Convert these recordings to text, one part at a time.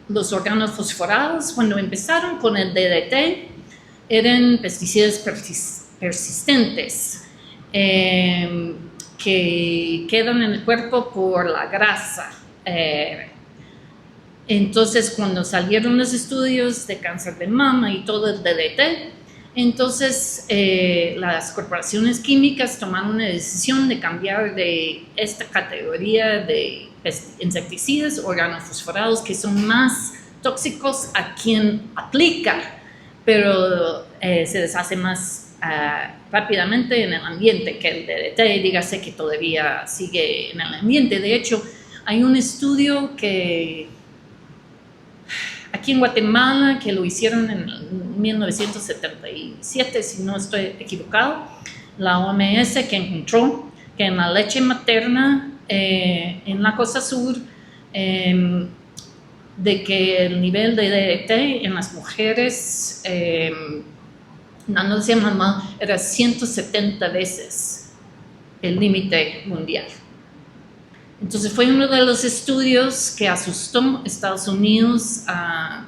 los organofosforados, cuando empezaron con el DDT, eran pesticidas persistentes que quedan en el cuerpo por la grasa. Entonces, cuando salieron los estudios de cáncer de mama y todo el DDT, entonces las corporaciones químicas tomaron una decisión de cambiar de esta categoría de insecticidas organofosforados que son más tóxicos a quien aplica, pero se deshace más rápidamente en el ambiente que el DDT, dígase que todavía sigue en el ambiente. De hecho, hay un estudio que aquí en Guatemala, que lo hicieron en 1977, si no estoy equivocado, la OMS que encontró que en la leche materna en la costa sur, de que el nivel de DDT en las mujeres, no se llama, era 170 veces el límite mundial. Entonces fue uno de los estudios que asustó a Estados Unidos a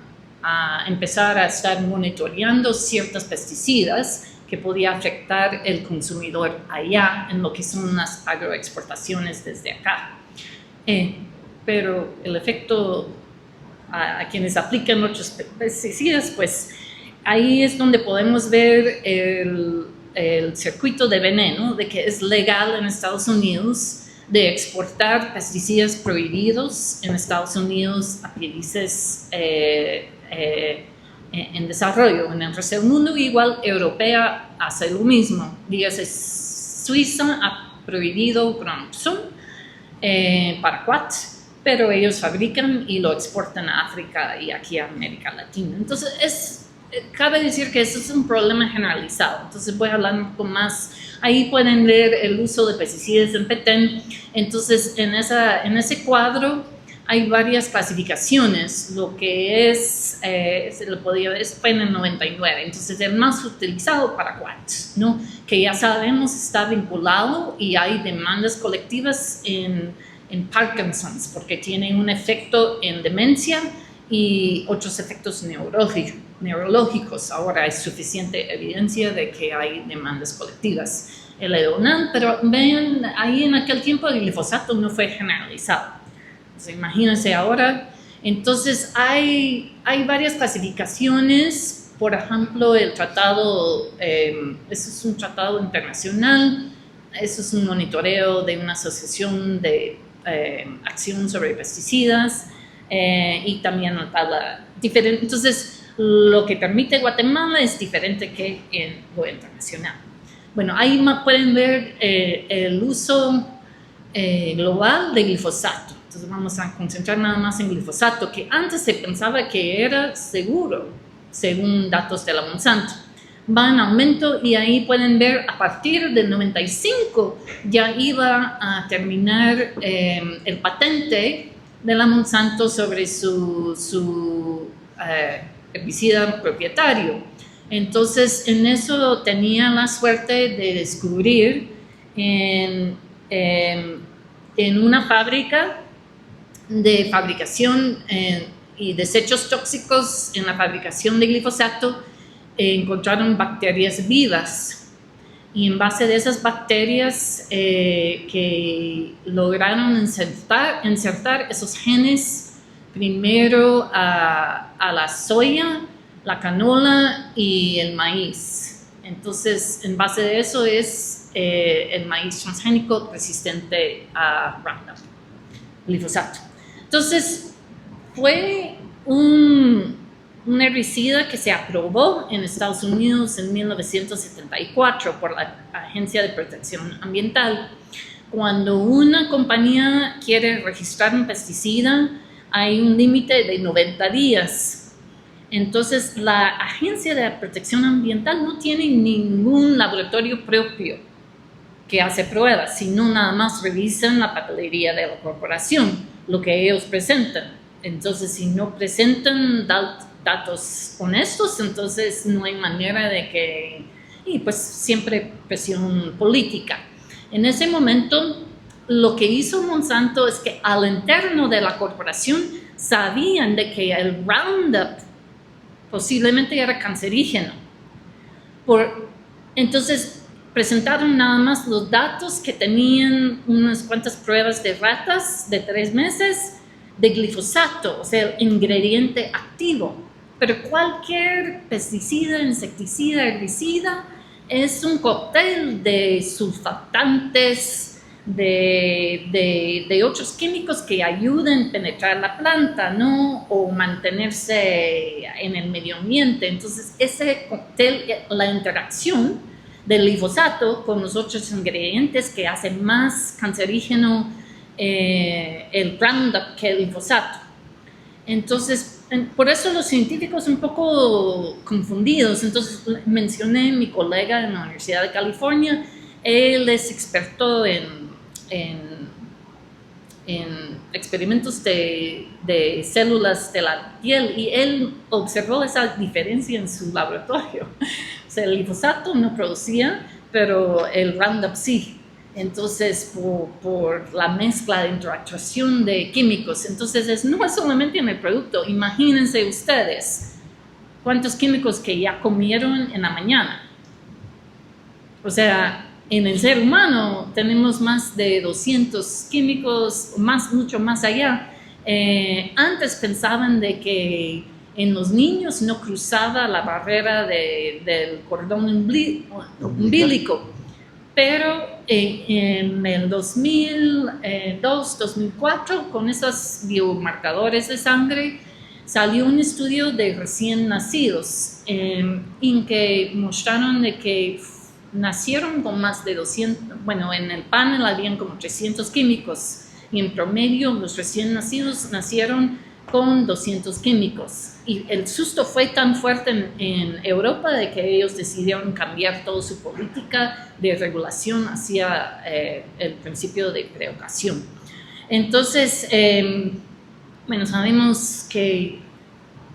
empezar a estar monitoreando ciertos pesticidas que podía afectar el consumidor allá en lo que son las agroexportaciones desde acá. Pero el efecto a quienes aplican otros pesticidas, pues ahí es donde podemos ver el circuito de veneno, de que es legal en Estados Unidos de exportar pesticidas prohibidos en Estados Unidos a países en desarrollo. En el tercer mundo, igual Europea hace lo mismo. Dígase, Suiza ha prohibido Pronapson, paraquat, pero ellos fabrican y lo exportan a África y aquí a América Latina. Entonces, cabe decir que eso es un problema generalizado. Entonces voy a hablar un poco más. Ahí pueden ver el uso de pesticidas en Petén. Entonces, en ese cuadro hay varias clasificaciones. Lo que es, se lo podía ver, fue en el 99. Entonces, el más utilizado, paraquat, ¿no? Que ya sabemos está vinculado y hay demandas colectivas en Parkinson's, porque tiene un efecto en demencia y otros efectos neurológicos. Ahora hay suficiente evidencia de que hay demandas colectivas. El edonal, pero vean, ahí en aquel tiempo el glifosato no fue generalizado. Entonces, imagínense ahora. Entonces, hay varias clasificaciones. Por ejemplo, el tratado, eso es un tratado internacional, eso es un monitoreo de una asociación de acción sobre pesticidas, y también una tabla diferente. Entonces, lo que permite Guatemala es diferente que en lo internacional. Bueno, ahí pueden ver el uso global de glifosato. Entonces, vamos a concentrar nada más en glifosato, que antes se pensaba que era seguro, según datos de la Monsanto. Va en aumento y ahí pueden ver a partir del 95 ya iba a terminar el patente de la Monsanto sobre su herbicida propietario. Entonces, en eso tenía la suerte de descubrir en una fábrica de fabricación y desechos tóxicos en la fabricación de glifosato, encontraron bacterias vivas. Y en base de esas bacterias que lograron insertar esos genes primero a la soya, la canola y el maíz. Entonces, en base de eso es el maíz transgénico resistente a Roundup, glifosato. Entonces, fue un herbicida que se aprobó en Estados Unidos en 1974 por la Agencia de Protección Ambiental. Cuando una compañía quiere registrar un pesticida, hay un límite de 90 días. Entonces, la Agencia de Protección Ambiental no tiene ningún laboratorio propio que hace pruebas, sino nada más revisan la papelería de la corporación, lo que ellos presentan. Entonces, si no presentan datos honestos, entonces no hay manera de que... Y pues siempre presión política. En ese momento, lo que hizo Monsanto es que al interno de la corporación sabían de que el Roundup posiblemente era cancerígeno. Entonces presentaron nada más los datos que tenían unas cuantas pruebas de ratas de 3 meses de glifosato, o sea, el ingrediente activo. Pero cualquier pesticida, insecticida, herbicida es un cóctel de sulfatantes, de otros químicos que ayuden a penetrar la planta, ¿no? O mantenerse en el medio ambiente. Entonces, ese cóctel, la interacción del glifosato con los otros ingredientes que hacen más cancerígeno el Roundup que el glifosato. Entonces, por eso los científicos un poco confundidos. Entonces, mencioné a mi colega en la Universidad de California. Él es experto en experimentos de células de la piel y él observó esa diferencia en su laboratorio. O sea, el glifosato no producía, pero el Roundup sí. Entonces, por la mezcla de interactuación de químicos. Entonces, no es solamente en el producto. Imagínense ustedes cuántos químicos que ya comieron en la mañana. O sea, en el ser humano tenemos más de 200 químicos, mucho más allá. Antes pensaban de que en los niños no cruzaba la barrera del cordón umbilical. Pero en el 2002, 2004, con esos biomarcadores de sangre, salió un estudio de recién nacidos en que mostraron de que nacieron con más de 200, bueno, en el panel habían como 300 químicos y en promedio los recién nacidos nacieron con 200 químicos. Y el susto fue tan fuerte en Europa de que ellos decidieron cambiar toda su política de regulación hacia el principio de precaución. Entonces, bueno, sabemos que,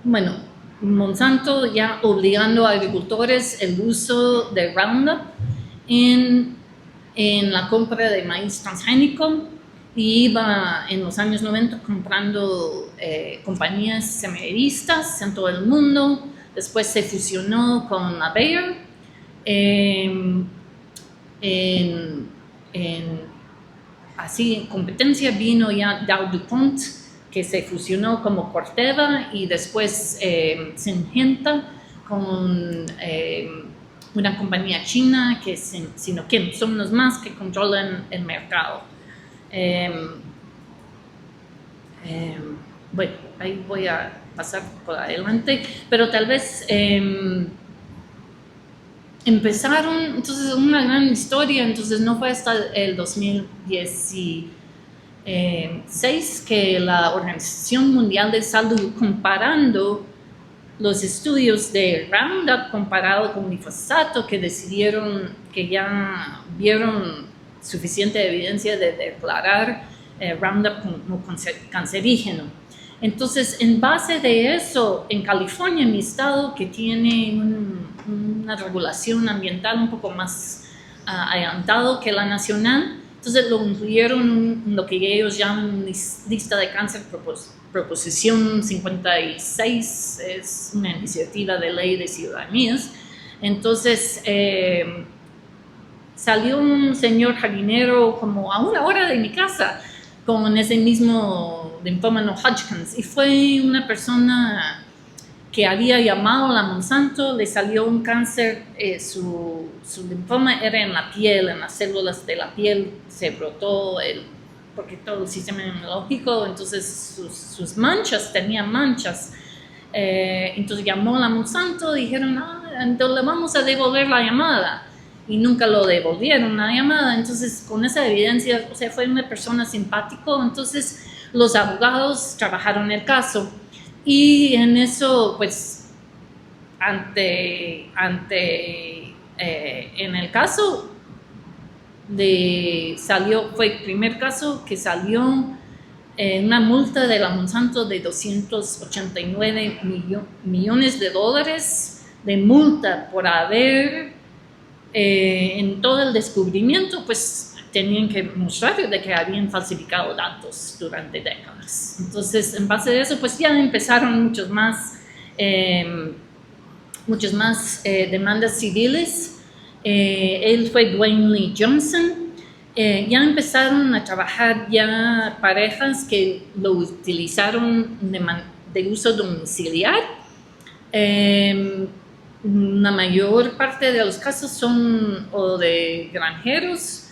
bueno, Monsanto ya obligando a agricultores el uso de Roundup en la compra de maíz transgénico y iba en los años 90 comprando compañías semilleristas en todo el mundo. Después se fusionó con la Bayer. Así en competencia vino ya DowDuPont, que se fusionó como Corteva y después Syngenta con una compañía china que es Sinochem. Son los más que controlan el mercado. Bueno, ahí voy a pasar por adelante, pero tal vez empezaron, entonces una gran historia, entonces no fue hasta el 2016 que la Organización Mundial de Salud, comparando los estudios de Roundup comparado con glifosato, que decidieron, que ya vieron suficiente evidencia de declarar Roundup como cancerígeno. Entonces, en base de eso, en California, mi estado, que tiene una regulación ambiental un poco más adelantado que la nacional, entonces lo incluyeron en lo que ellos llaman lista de cáncer. Proposición 56 es una iniciativa de ley de ciudadanías. Entonces, salió un señor jardinero como a 1 hora de mi casa con ese mismo linfoma no Hodgkins, y fue una persona que había llamado a la Monsanto, le salió un cáncer, su linfoma era en la piel, en las células de la piel, se brotó porque todo el sistema inmunológico, entonces sus manchas, tenía manchas. Entonces llamó a la Monsanto, dijeron, entonces le vamos a devolver la llamada. Y nunca lo devolvieron la llamada. Entonces, con esa evidencia, o sea, fue una persona simpático. Entonces, los abogados trabajaron el caso. Y en eso, pues, en el caso fue el primer caso que salió una multa de la Monsanto de $289 millones de multa por haber en todo el descubrimiento, pues tenían que mostrar de que habían falsificado datos durante décadas. Entonces, en base a eso, pues ya empezaron muchas más demandas civiles. Él fue Dwayne Lee Johnson. Ya empezaron a trabajar ya parejas que lo utilizaron de uso domiciliar. La mayor parte de los casos son o de granjeros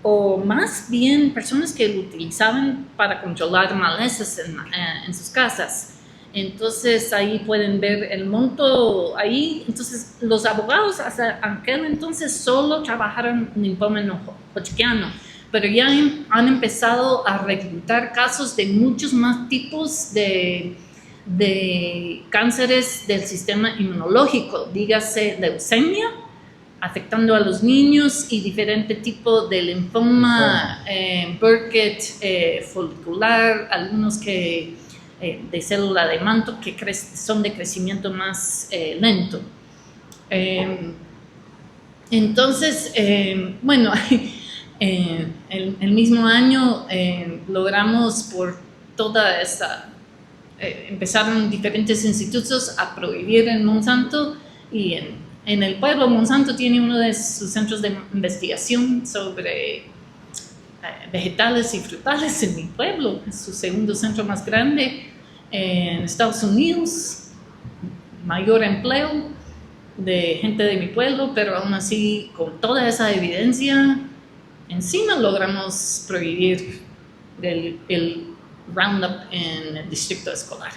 o más bien personas que lo utilizaban para controlar malezas en sus casas. Entonces ahí pueden ver el monto ahí. Entonces los abogados hasta aquel entonces solo trabajaron en linfoma hodgkiniano, pero ya han empezado a reclutar casos de muchos más tipos de cánceres del sistema inmunológico, dígase leucemia, afectando a los niños, y diferentes tipos de linfoma, Burkitt, folicular, algunos que de célula de manto que son de crecimiento más lento. Entonces, bueno, el mismo año logramos por toda esa... empezaron diferentes institutos a prohibir en Monsanto, y en el pueblo Monsanto tiene uno de sus centros de investigación sobre vegetales y frutales en mi pueblo. Es su segundo centro más grande en Estados Unidos, mayor empleo de gente de mi pueblo, pero aún así con toda esa evidencia encima logramos prohibir el Roundup en el distrito escolar.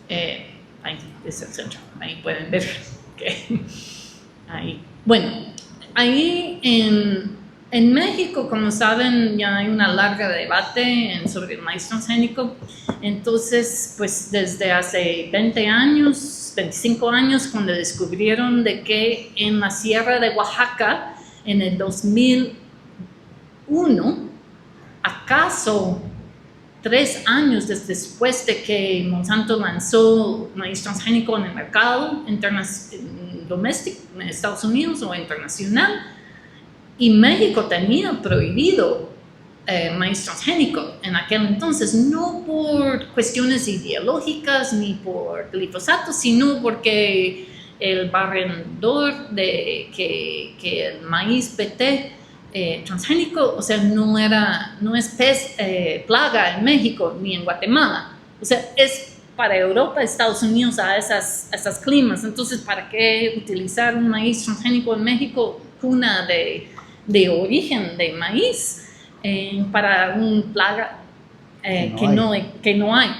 Ahí es el centro, ahí pueden ver que ahí. Bueno, ahí en México, como saben, ya hay una larga debate sobre el maíz transgénico. Entonces, pues desde hace 20 años, 25 años, cuando descubrieron de que en la sierra de Oaxaca, en el 2001, ¿acaso 3 años después de que Monsanto lanzó maíz transgénico en el mercado doméstico en Estados Unidos o internacional, y México tenía prohibido maíz transgénico en aquel entonces, no por cuestiones ideológicas ni por glifosato, sino porque el barredor de que el maíz BT transgénico, o sea, no es plaga en México ni en Guatemala, o sea, es para Europa, Estados Unidos, a esas climas. Entonces, ¿para qué utilizar un maíz transgénico en México, cuna de origen de maíz, para un plaga que no hay?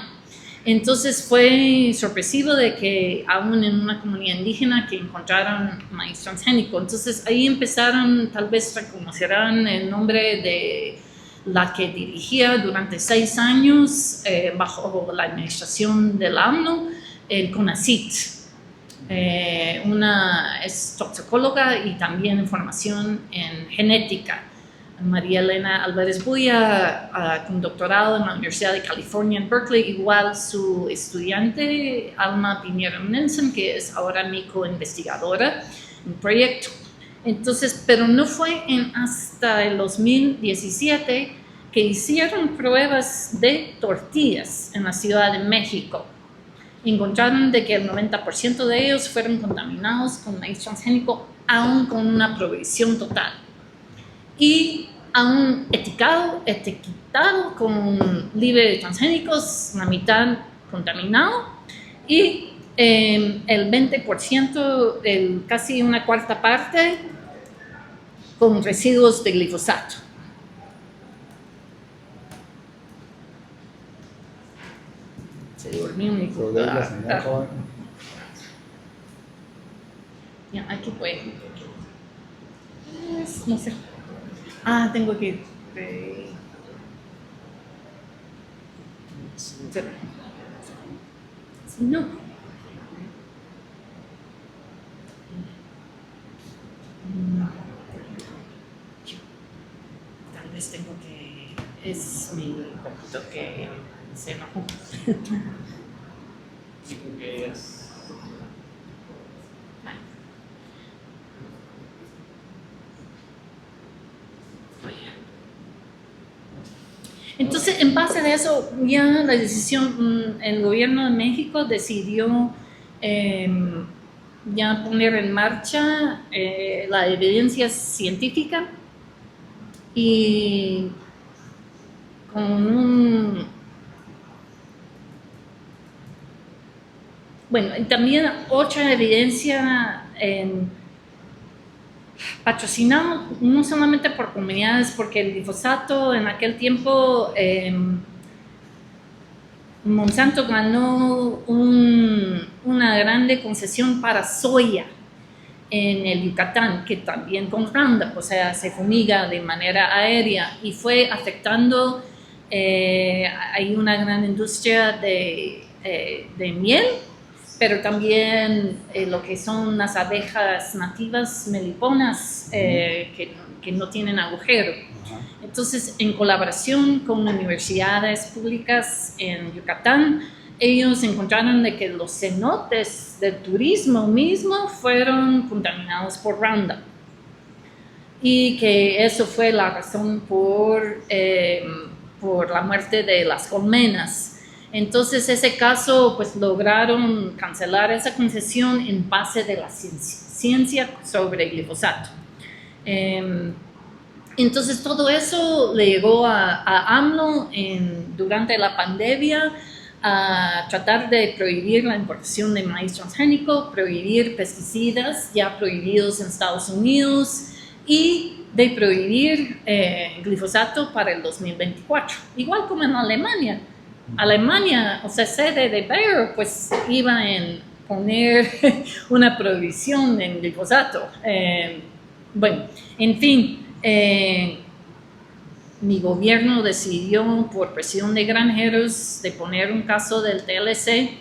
Entonces fue sorpresivo de que aún en una comunidad indígena que encontraron maíz transgénico. Entonces ahí empezaron, tal vez reconocerán el nombre de la que dirigía durante 6 años bajo la administración del AMLO, el CONACYT. Es toxicóloga y también en formación en genética. María Elena Álvarez Buya, con doctorado en la Universidad de California en Berkeley, igual su estudiante Alma Piñero Nelson, que es ahora mi co-investigadora en el proyecto. Entonces, pero no fue hasta el 2017 que hicieron pruebas de tortillas en la Ciudad de México. Encontraron de que el 90% de ellos fueron contaminados con maíz transgénico, aún con una prohibición total. Y aún etiquetado con libre de transgénicos, la mitad contaminado, y el 20%, casi una cuarta parte, con residuos de glifosato. Se durmió mi computadora. Ya, aquí puede. No sé. Tengo que ir. No. Tal vez tengo que... Es mi computador que se enojó. Digo que es... Oye. Entonces, en base a eso, ya la decisión, el gobierno de México decidió ya poner en marcha la evidencia científica y con bueno, y también otra evidencia patrocinado no solamente por comunidades, porque el glifosato en aquel tiempo Monsanto ganó una grande concesión para soya en el Yucatán, que también con Roundup, o sea, se fumiga de manera aérea y fue afectando, hay una gran industria de miel, pero también lo que son las abejas nativas meliponas que no tienen agujero. Entonces, en colaboración con universidades públicas en Yucatán, ellos encontraron de que los cenotes del turismo mismo fueron contaminados por Roundup y que eso fue la razón por la muerte de las colmenas. Entonces, ese caso, pues lograron cancelar esa concesión en base de la ciencia sobre el glifosato. Entonces, todo eso le llegó a AMLO durante la pandemia a tratar de prohibir la importación de maíz transgénico, prohibir pesticidas ya prohibidos en Estados Unidos y de prohibir glifosato para el 2024, igual como en Alemania. Alemania, o sea, sede de Bayer, pues iba a poner una prohibición en glifosato. Bueno, en fin, mi gobierno decidió por presión de granjeros de poner un caso del TLC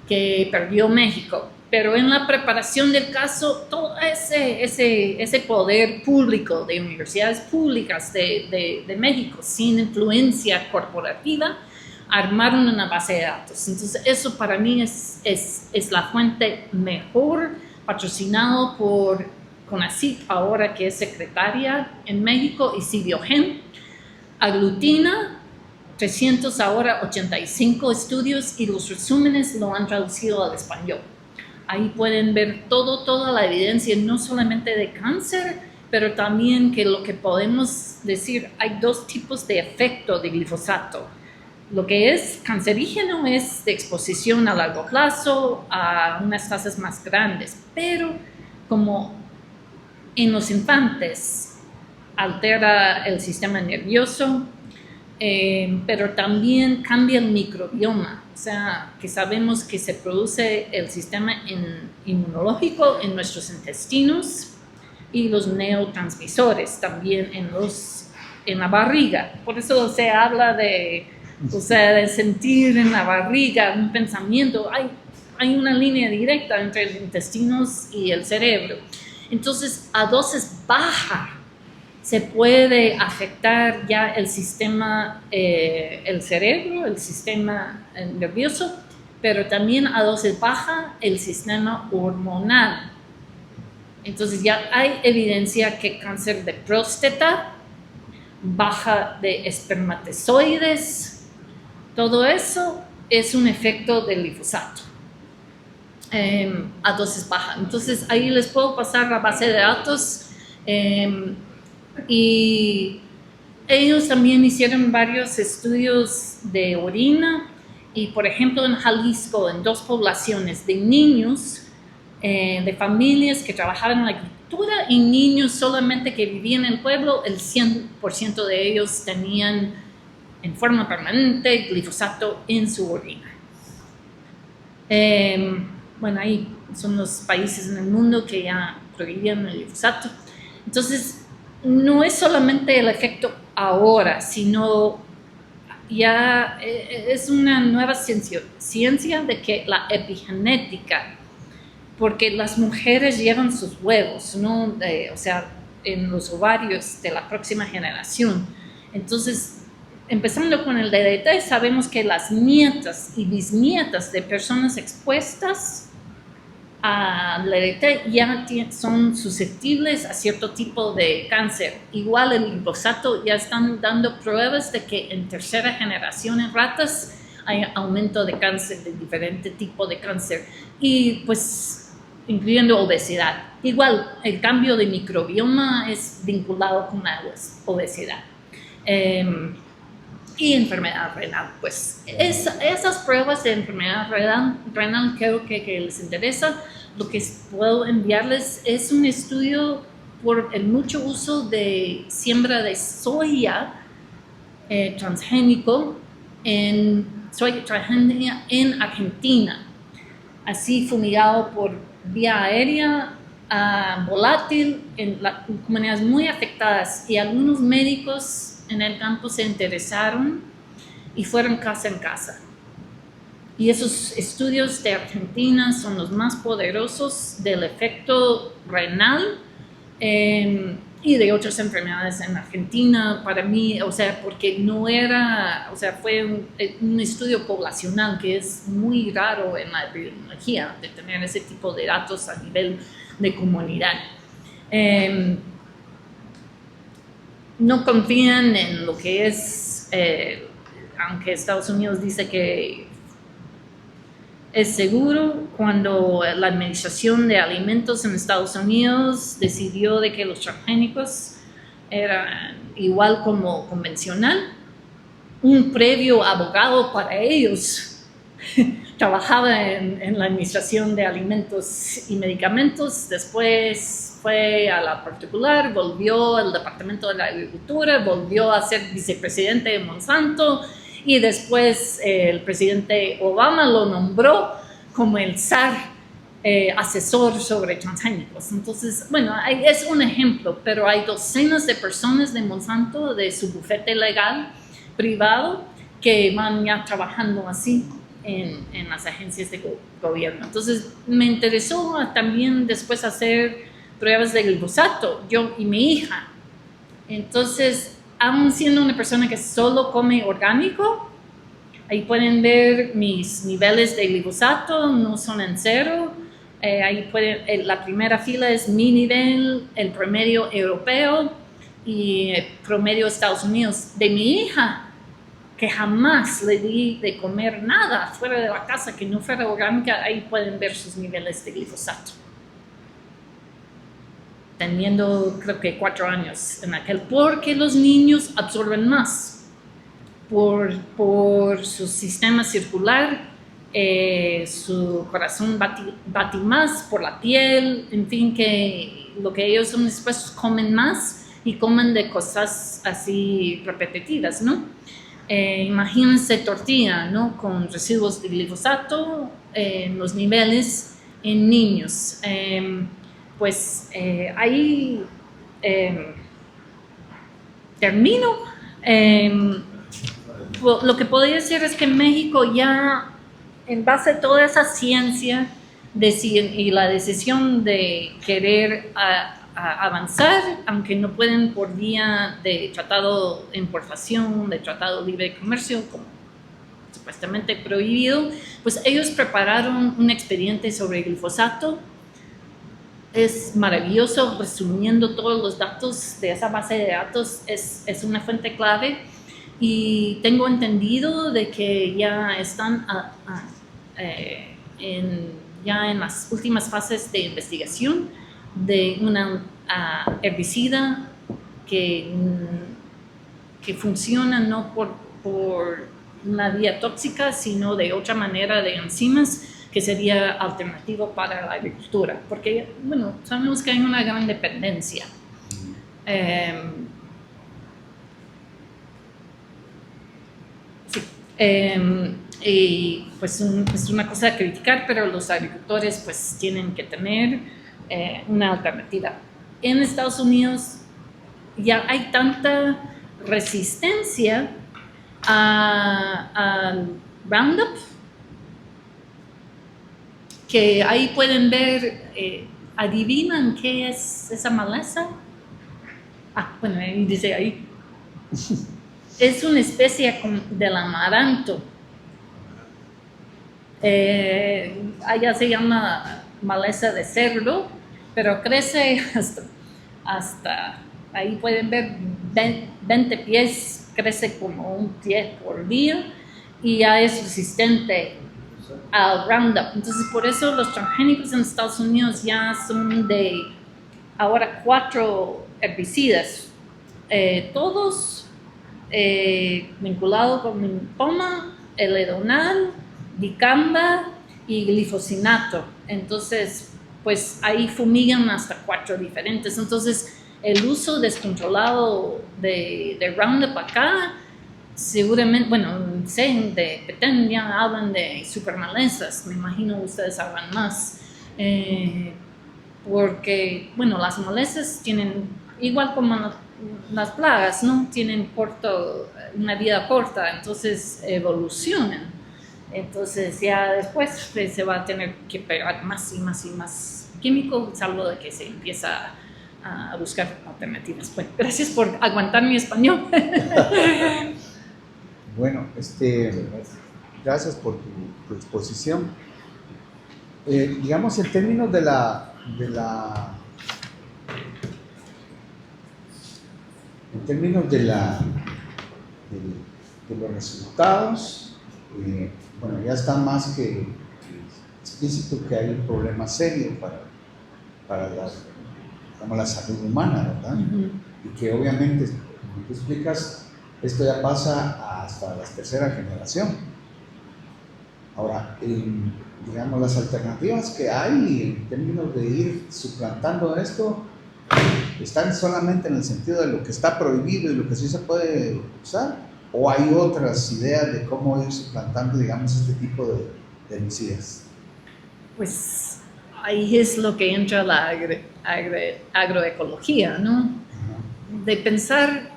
que perdió México. Pero en la preparación del caso, todo ese poder público de universidades públicas de México, sin influencia corporativa, armaron una base de datos. Entonces, eso para mí es la fuente mejor, patrocinado por CONACYT, ahora que es secretaria en México, y Cibiogen. Aglutina 385 estudios y los resúmenes lo han traducido al español. Ahí pueden ver toda la evidencia, no solamente de cáncer, pero también que lo que podemos decir, hay dos tipos de efecto de glifosato. Lo que es cancerígeno es de exposición a largo plazo a unas tasas más grandes, pero como en los infantes altera el sistema nervioso, pero también cambia el microbioma, o sea, que sabemos que se produce el sistema inmunológico en nuestros intestinos y los neurotransmisores también en la barriga. Por eso se habla de sentir en la barriga un pensamiento. Hay una línea directa entre los intestinos y el cerebro. Entonces, a dosis baja se puede afectar ya el sistema, el cerebro, el sistema nervioso, pero también a dosis baja el sistema hormonal. Entonces, ya hay evidencia que cáncer de próstata, baja de espermatozoides, todo eso es un efecto del glifosato a dosis baja. Entonces, ahí les puedo pasar la base de datos y ellos también hicieron varios estudios de orina y, por ejemplo, en Jalisco, en 2 poblaciones de niños de familias que trabajaban en la agricultura y niños solamente que vivían en el pueblo, el 100% de ellos tenían en forma permanente glifosato en su orina. Bueno, ahí son los países en el mundo que ya prohibían el glifosato. Entonces, no es solamente el efecto ahora, sino ya es una nueva ciencia de que la epigenética, porque las mujeres llevan sus huevos, ¿no? O sea, en los ovarios de la próxima generación. Entonces, empezando con el DDT, sabemos que las nietas y bisnietas de personas expuestas a la derecha ya son susceptibles a cierto tipo de cáncer. Igual el glifosato, ya están dando pruebas de que en tercera generación en ratas hay aumento de cáncer, de diferente tipo de cáncer, y pues incluyendo obesidad. Igual el cambio de microbioma es vinculado con la obesidad. Y enfermedad renal, pues esas pruebas de enfermedad renal creo que les interesa. Lo que puedo enviarles es un estudio por el mucho uso de siembra de soya transgénico soya transgénica en Argentina, así fumigado por vía aérea, volátil en comunidades muy afectadas, y algunos médicos en el campo se interesaron y fueron casa en casa. Y esos estudios de Argentina son los más poderosos del efecto renal y de otras enfermedades en Argentina. Para mí, o sea, porque no era, o sea, fue un estudio poblacional, que es muy raro en la epidemiología de tener ese tipo de datos a nivel de comunidad. No confían en lo que es, aunque Estados Unidos dice que es seguro, cuando la Administración de Alimentos en Estados Unidos decidió de que los transgénicos eran igual como convencional, un previo abogado para ellos trabajaba en la Administración de Alimentos y Medicamentos, después fue a la particular, volvió al Departamento de la Agricultura, volvió a ser vicepresidente de Monsanto, y después el presidente Obama lo nombró como el zar asesor sobre transgénicos. Entonces, bueno, es un ejemplo, pero hay docenas de personas de Monsanto, de su bufete legal privado, que van ya trabajando así en las agencias de gobierno. Entonces, me interesó también después hacer pruebas de glifosato, yo y mi hija. Entonces, aún siendo una persona que solo come orgánico, ahí pueden ver mis niveles de glifosato, no son en cero. Ahí pueden, la primera fila es mi nivel, el promedio europeo y el promedio de Estados Unidos. De mi hija, que jamás le di de comer nada fuera de la casa que no fuera orgánica, ahí pueden ver sus niveles de glifosato. Teniendo creo que 4 años en aquel, porque los niños absorben más por su sistema circular, su corazón bate más por la piel, en fin, que lo que ellos son expuestos comen más y comen de cosas así repetitivas, ¿no? Imagínense tortilla, ¿no? Con residuos de glifosato, los niveles en niños. Pues ahí termino. Lo que podría decir es que México ya, en base a toda esa ciencia y la decisión de querer avanzar, aunque no pueden por vía de tratado de importación, de tratado libre de comercio, como supuestamente prohibido, pues ellos prepararon un expediente sobre glifosato. Es maravilloso, resumiendo todos los datos de esa base de datos, es una fuente clave, y tengo entendido de que ya están ya en las últimas fases de investigación de una herbicida que funciona no por una vía tóxica, sino de otra manera de enzimas, que sería alternativo para la agricultura, porque, bueno, sabemos que hay una gran dependencia. Sí. Y pues es una cosa a criticar, pero los agricultores pues tienen que tener una alternativa. En Estados Unidos ya hay tanta resistencia al Roundup, que ahí pueden ver, ¿adivinan qué es esa maleza? Bueno, ahí dice ahí. Es una especie del amaranto. Allá se llama maleza de cerdo, pero crece hasta ahí pueden ver 20 pies, crece como un pie por día y ya es resistente al Roundup. Entonces por eso los transgénicos en Estados Unidos ya son de ahora 4 herbicidas, todos vinculados con lipoma, el edonal, dicamba y glifosinato. Entonces pues ahí fumigan hasta 4 diferentes. Entonces el uso descontrolado de Roundup acá, seguramente, bueno, sé, de Petén ya hablan de supermalezas, me imagino ustedes hablan más, porque, bueno, las malezas tienen, igual como las plagas, ¿no? Tienen una vida corta, entonces evolucionan. Entonces ya después se va a tener que pegar más y más y más químico, salvo de que se empieza a buscar alternativas. Bueno, gracias por aguantar mi español. Bueno, gracias por tu exposición. Digamos, en términos de los resultados, bueno, ya está más que explícito que hay un problema serio para la salud humana, ¿verdad? Y que obviamente, como tú explicas, esto ya pasa hasta la tercera generación. Ahora, digamos, las alternativas que hay en términos de ir suplantando esto están solamente en el sentido de lo que está prohibido y lo que sí se puede usar, o hay otras ideas de cómo ir suplantando, digamos, este tipo de herbicidas. Pues ahí es lo que entra la agroecología, ¿no? Uh-huh. De pensar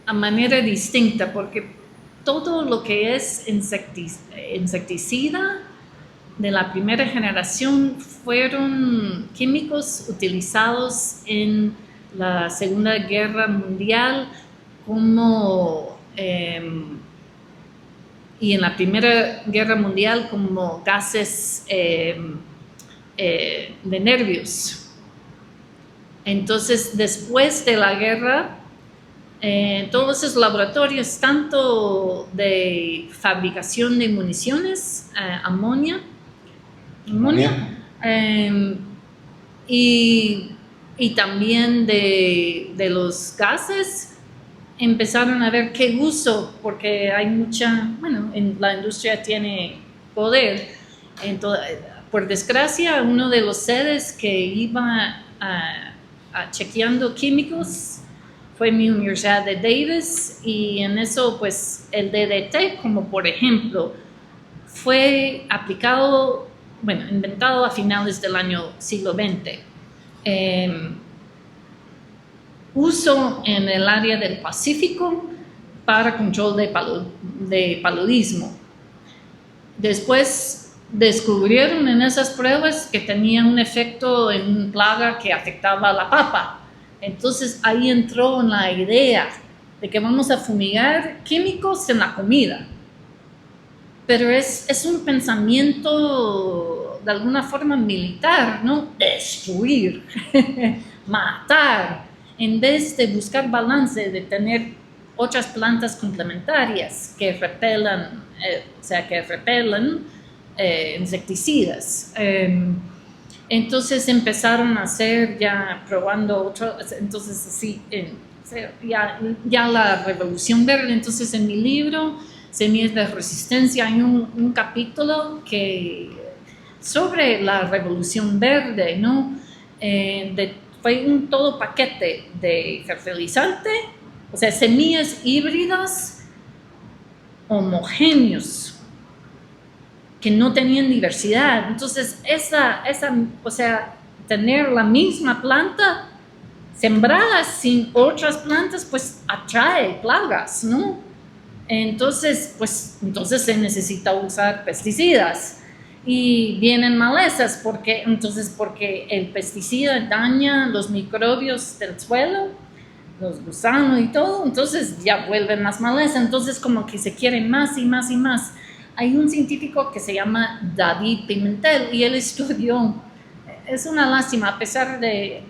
a manera distinta, porque todo lo que es insecticida de la primera generación fueron químicos utilizados en la Segunda Guerra Mundial y en la Primera Guerra Mundial como gases de nervios. Entonces, después de la guerra, todos esos laboratorios, tanto de fabricación de municiones, amonia, y también de los gases, empezaron a ver qué uso, porque hay la industria tiene poder. Entonces, por desgracia, uno de los sedes que iba chequeando químicos fue mi Universidad de Davis, y en eso pues el DDT, como por ejemplo, fue inventado a finales del siglo XX. Uso en el área del Pacífico para control de paludismo. Después descubrieron en esas pruebas que tenía un efecto en una plaga que afectaba a la papa. Entonces ahí entró la idea de que vamos a fumigar químicos en la comida. Pero es un pensamiento de alguna forma militar, ¿no? Destruir, matar, en vez de buscar balance, de tener otras plantas complementarias que repelen insecticidas. Entonces empezaron a hacer, ya probando otros, entonces así, ya la Revolución Verde. Entonces en mi libro, Semillas de Resistencia, hay un capítulo sobre la Revolución Verde, ¿no? Fue un todo paquete de fertilizante, o sea, semillas híbridas homogéneos que no tenían diversidad. Entonces, tener la misma planta sembrada sin otras plantas, pues atrae plagas, ¿no? Entonces se necesita usar pesticidas. Y vienen malezas porque el pesticida daña los microbios del suelo, los gusanos y todo, entonces ya vuelven las malezas. Entonces como que se quiere más y más y más. Hay un científico que se llama David Pimentel y él estudió, es una lástima, a pesar de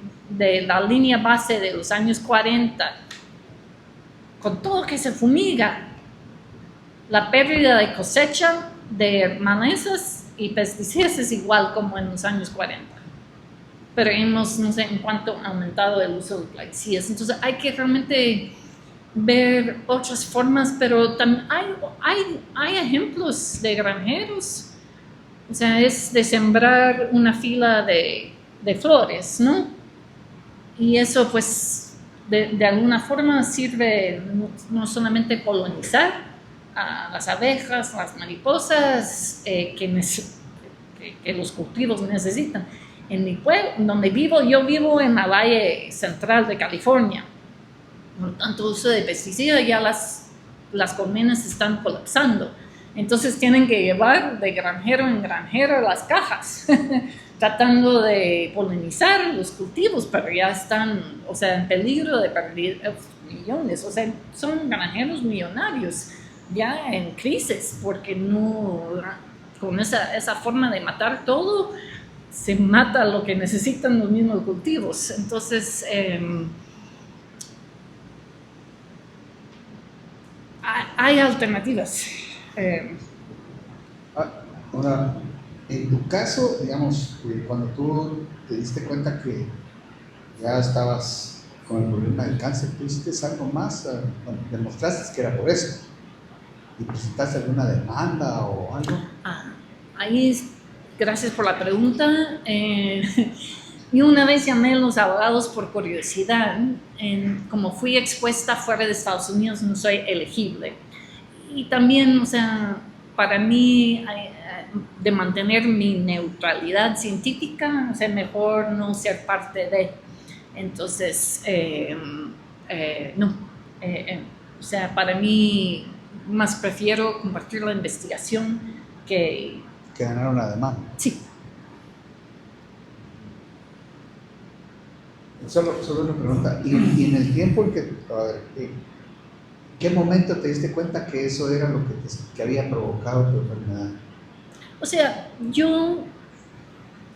la línea base de los años 40, con todo que se fumiga, la pérdida de cosecha de malezas y pesticidas es igual como en los años 40. Pero hemos, no sé en cuánto, aumentado el uso de plaguicidas. Entonces hay que realmente ver otras formas, pero también hay ejemplos de granjeros. O sea, es de sembrar una fila de flores, ¿no? Y eso pues de alguna forma sirve no solamente polonizar a las abejas, las mariposas que los cultivos necesitan. En mi pueblo, donde vivo, yo vivo en la valle central de California. Por lo tanto, uso de pesticidas, ya las colmenas están colapsando. Entonces tienen que llevar de granjero en granjero las cajas, tratando de polinizar los cultivos, pero ya están, o sea, en peligro de perder millones. O sea, son granjeros millonarios ya en crisis, porque no, con esa forma de matar todo, se mata lo que necesitan los mismos cultivos. Entonces, hay alternativas. Ahora, en tu caso, digamos, cuando tú te diste cuenta que ya estabas con el problema del cáncer, ¿tú hiciste algo más? Bueno, demostraste que era por eso. ¿Y presentaste alguna demanda o algo? Ahí, gracias por la pregunta. Yo una vez llamé a los abogados por curiosidad. Como fui expuesta fuera de Estados Unidos, no soy elegible. Y también, o sea, para mí, de mantener mi neutralidad científica, o sea, mejor no ser parte de. Entonces, no. O sea, para mí, más prefiero compartir la investigación que ganar una demanda. Sí. Solo una pregunta. ¿Y en el tiempo en que, qué momento te diste cuenta que eso era lo que había provocado tu enfermedad? O sea, yo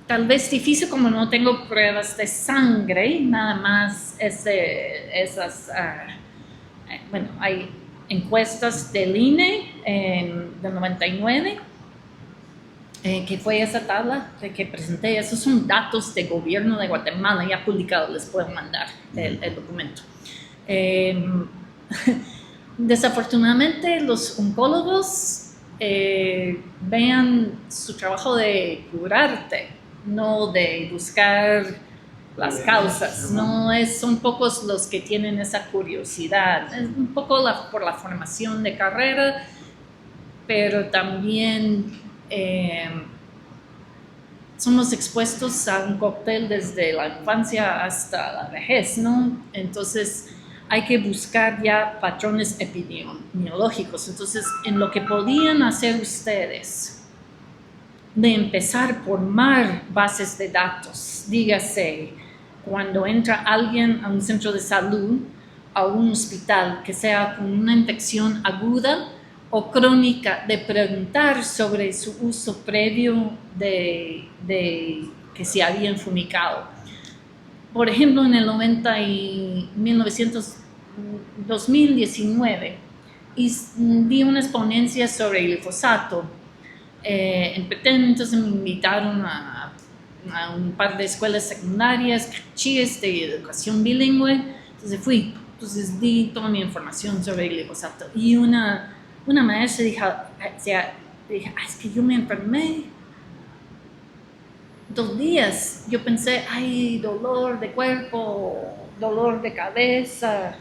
tal vez difícil como no tengo pruebas de sangre, nada más esas, bueno, hay encuestas del INE del 99, que fue esa tabla que presenté. Esos son datos de gobierno de Guatemala, ya publicados, les puedo mandar el documento. Desafortunadamente los oncólogos vean su trabajo de curarte, no de buscar las causas. No son pocos los que tienen esa curiosidad. Es un poco por la formación de carrera, pero también somos expuestos a un cóctel desde la infancia hasta la vejez, ¿no? Entonces hay que buscar ya patrones epidemiológicos. Entonces, en lo que podían hacer ustedes, de empezar por formar bases de datos, dígase, cuando entra alguien a un centro de salud, a un hospital, que sea con una infección aguda o crónica, de preguntar sobre su uso previo de que se habían fumigado. Por ejemplo, en el 2019 di una exponencia sobre el glifosato en Petén. Entonces me invitaron a un par de escuelas secundarias, cachiches de educación bilingüe. Entonces fui, di toda mi información sobre el glifosato. Y una maestra dijo, es que yo me enfermé 2 días. Yo pensé, dolor de cuerpo, dolor de cabeza.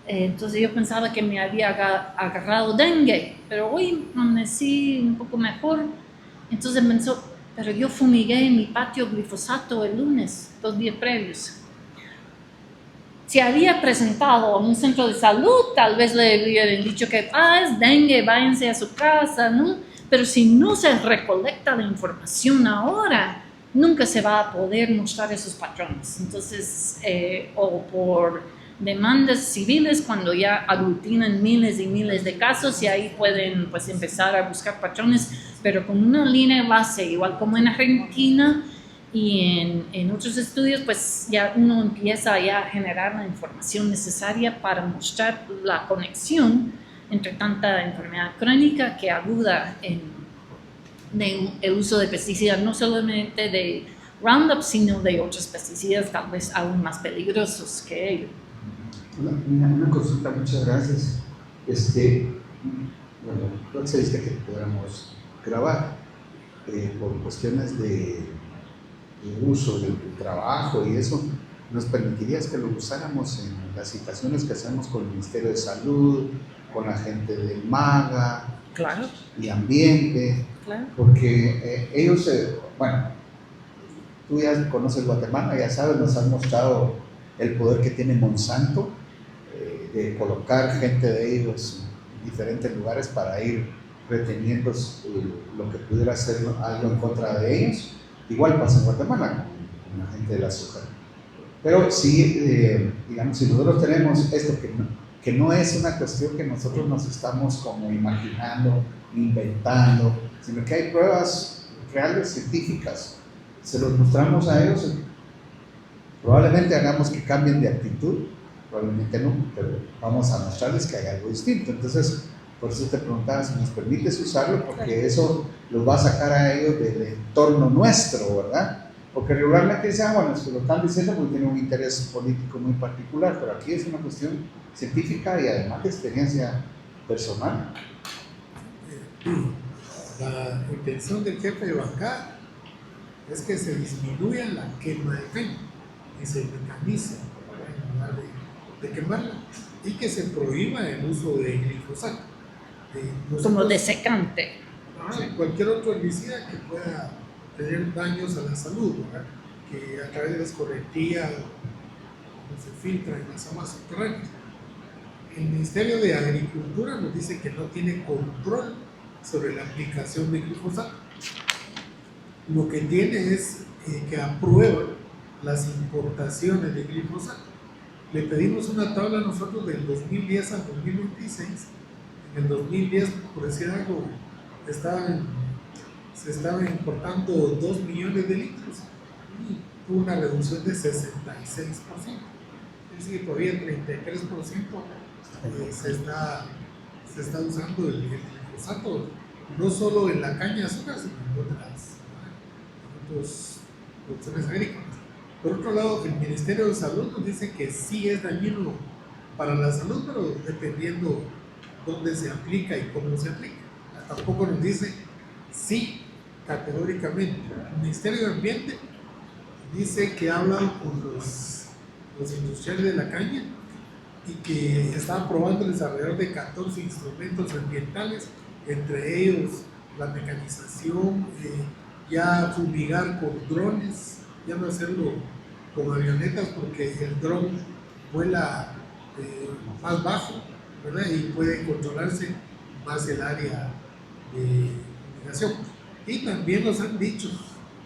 Entonces yo pensaba que me había agarrado dengue, pero hoy amanecí un poco mejor. Entonces pensó, pero yo fumigué en mi patio glifosato el lunes, 2 días previos. Si había presentado a un centro de salud, tal vez le hubieran dicho que es dengue, váyanse a su casa, ¿no? Pero si no se recolecta la información ahora, nunca se va a poder mostrar esos patrones. Entonces, o por demandas civiles cuando ya aglutinan miles y miles de casos y ahí pueden pues empezar a buscar patrones, pero con una línea base, igual como en Argentina y en otros estudios, pues ya uno empieza ya a generar la información necesaria para mostrar la conexión entre tanta enfermedad crónica que aguda en el uso de pesticidas, no solamente de Roundup, sino de otros pesticidas tal vez aún más peligrosos que ellos. Una consulta, muchas gracias. Bueno, tú accediste que podamos grabar por cuestiones de uso del trabajo y eso. ¿Nos permitirías que lo usáramos en las citaciones que hacemos con el Ministerio de Salud, con la gente del MAGA Claro. y Ambiente? Claro. Porque ellos, bueno, tú ya conoces Guatemala, ya sabes, nos han mostrado el poder que tiene Monsanto de colocar gente de ellos en diferentes lugares para ir reteniendo lo que pudiera ser algo en contra de ellos. Igual pasa en Guatemala con la gente del azúcar. Pero sí, digamos, si nosotros tenemos esto que no es una cuestión que nosotros nos estamos como imaginando, inventando, sino que hay pruebas reales, científicas, se los mostramos a ellos, probablemente hagamos que cambien de actitud, probablemente no, pero vamos a mostrarles que hay algo distinto. Entonces, por eso te preguntaba si nos permites usarlo, porque eso los va a sacar a ellos del entorno nuestro, ¿verdad? Porque regularmente dicen, bueno, es que lo están diciendo porque tienen un interés político muy particular, pero aquí es una cuestión científica y además de experiencia personal. La intención del jefe de bancada es que se disminuya la quema de caña y se mecanice en lugar de quemarla y que se prohíba el uso de glifosato. Como desecante. Cualquier otro herbicida que pueda tener daños a la salud, ¿verdad? Que a través de la escorrentía se filtra en las aguas subterráneas. El Ministerio de Agricultura nos dice que no tiene control sobre la aplicación de glifosato. Lo que tiene es que aprueba las importaciones de glifosato. Le pedimos una tabla nosotros del 2010 al 2026. En el 2010, por decir algo, se estaban importando 2 millones de litros y tuvo una reducción de 66%. Es decir, todavía el 33% se está usando el glifosato, no solo en la caña de azúcar, sino en otras producciones agrícolas. Por otro lado, el Ministerio de Salud nos dice que sí es dañino para la salud, pero dependiendo dónde se aplica y cómo se aplica. Tampoco nos dice sí categóricamente. El Ministerio de Ambiente dice que ha hablado con los industriales de la caña y que están probándoles alrededor de 14 instrumentos ambientales, entre ellos la mecanización, ya fumigar con drones, ya no hacerlo con avionetas porque el dron vuela más bajo, ¿verdad? Y puede controlarse más el área de fumigación. Y también nos han dicho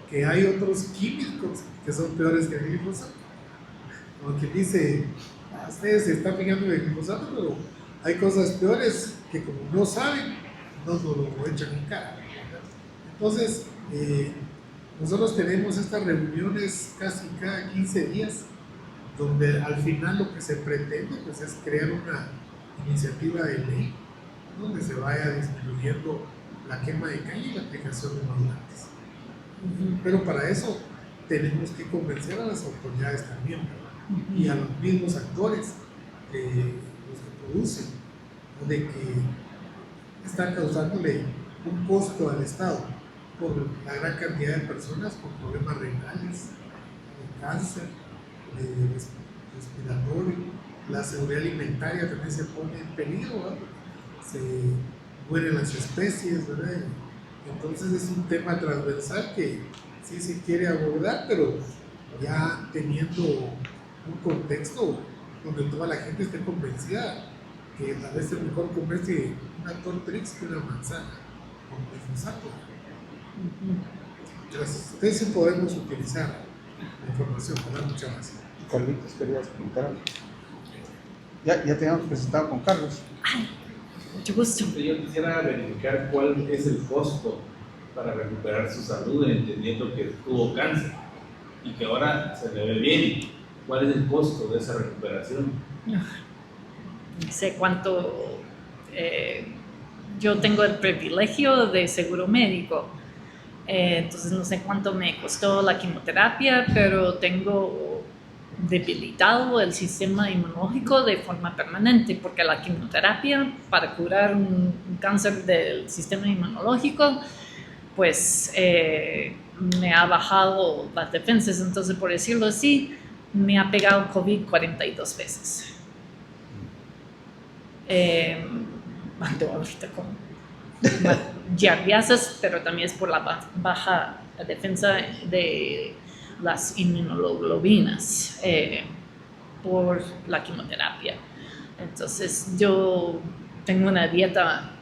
que hay otros químicos que son peores que el glifosato. Como que dice, ustedes se están fijando en el glifosato, pero hay cosas peores que como no saben, no nos lo echan en cara. Entonces, nosotros tenemos estas reuniones casi cada 15 días, donde al final lo que se pretende pues, es crear una iniciativa de ley donde se vaya disminuyendo la quema de caña y la aplicación de modulantes. Pero para eso tenemos que convencer a las autoridades también, ¿verdad? Y a los mismos actores, los que producen, de que están causándole un costo al Estado por la gran cantidad de personas con problemas renales, de cáncer, de respiratorio. La seguridad alimentaria también se pone en peligro, ¿verdad? Se mueren las especies, ¿verdad? Entonces es un tema transversal que sí se quiere abordar, pero ya teniendo un contexto donde toda la gente esté convencida que tal vez es mejor comerse una Tortrix que una manzana con glifosato. Gracias. Ustedes sí podemos utilizar la información, ¿verdad? Muchas gracias. Carlitos, ¿querías preguntar algo? Ya te habíamos presentado con Carlos. Ay, mucho gusto. Yo quisiera verificar cuál es el costo para recuperar su salud, entendiendo que tuvo cáncer y que ahora se le ve bien. ¿Cuál es el costo de esa recuperación? No sé cuánto. Yo tengo el privilegio de seguro médico, entonces no sé cuánto me costó la quimioterapia, pero tengo debilitado el sistema inmunológico de forma permanente, porque la quimioterapia para curar un cáncer del sistema inmunológico, pues me ha bajado las defensas, entonces por decirlo así, me ha pegado COVID 42 veces. Ando ahorita con giardiasas, pero también es por la baja defensa de las inmunoglobulinas por la quimioterapia. Entonces yo tengo una dieta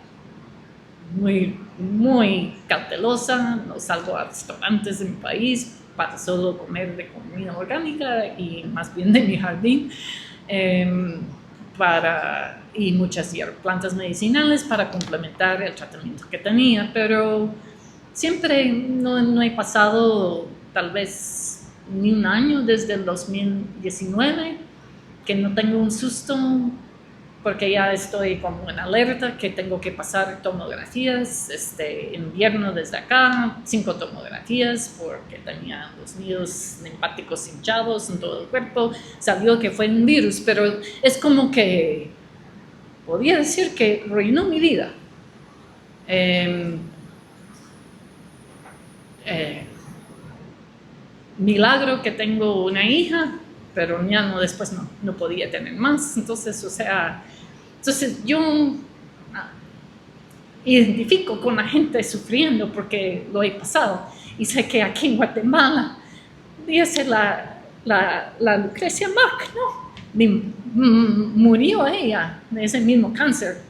muy cautelosa, no salgo a restaurantes en mi país para solo comer de comida orgánica y más bien de mi jardín, y muchas plantas medicinales para complementar el tratamiento que tenía, pero siempre no he pasado tal vez ni un año desde el 2019 que no tengo un susto, porque ya estoy como en alerta que tengo que pasar tomografías, invierno desde acá, 5 tomografías porque tenía los nidos linfáticos hinchados en todo el cuerpo, salió que fue un virus, pero es como que podría decir que arruinó mi vida. Milagro que tengo una hija, pero ya no, después no podía tener más, entonces yo identifico con la gente sufriendo porque lo he pasado, y sé que aquí en Guatemala, dice la Lucrecia Mac, ¿no? Murió ella de ese mismo cáncer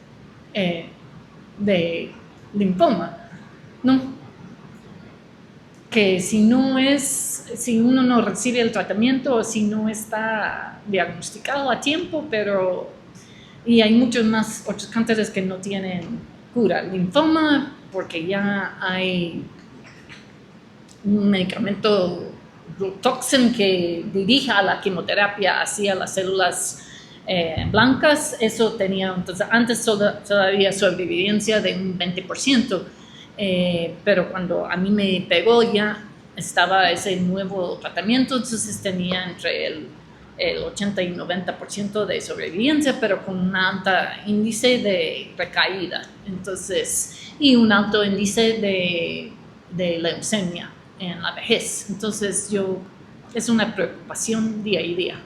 de linfoma, ¿no? Que si uno no recibe el tratamiento o si no está diagnosticado a tiempo, y hay muchos más otros cánceres que no tienen cura. Linfoma, porque ya hay un medicamento Rituxan que dirige a la quimioterapia hacia las células blancas, eso tenía, entonces antes todavía sobrevivencia de un 20%, pero cuando a mí me pegó ya estaba ese nuevo tratamiento, entonces tenía entre el 80 y 90% de sobrevivencia, pero con un alto índice de recaída, entonces, y un alto índice de leucemia en la vejez. Entonces es una preocupación día y día.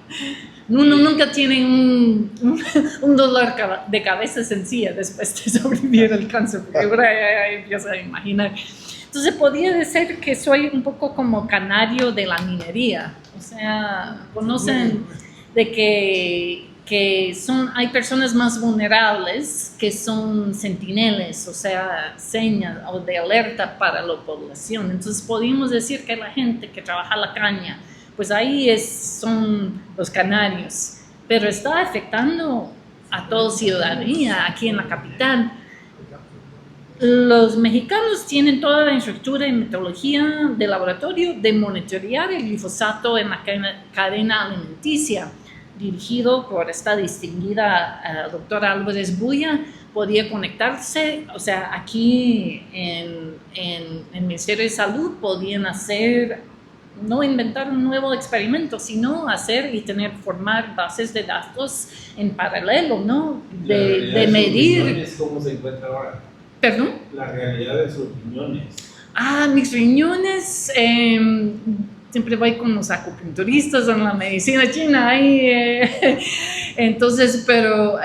Uno nunca tiene un dolor de cabeza sencilla después de sobrevivir al cáncer, porque ahora ya empiezo a imaginar. Entonces podría ser que soy un poco como canario de la minería. O sea, conocen de que hay personas más vulnerables que son centinelas, o sea, señas o de alerta para la población. Entonces podemos decir que la gente que trabaja la caña, pues ahí son los canarios, pero está afectando a toda ciudadanía aquí en la capital. Los mexicanos tienen toda la infraestructura y metodología de laboratorio de monitorear el glifosato en la cadena alimenticia, dirigido por esta distinguida doctora Álvarez Buya. Podía conectarse, o sea, aquí en el Ministerio de Salud podían no inventar un nuevo experimento, sino hacer y formar bases de datos en paralelo, ¿no? De medir. ¿Cómo se encuentra ahora? ¿Perdón? La realidad de sus riñones. Mis riñones, siempre voy con los acupunturistas en la medicina china, entonces, pero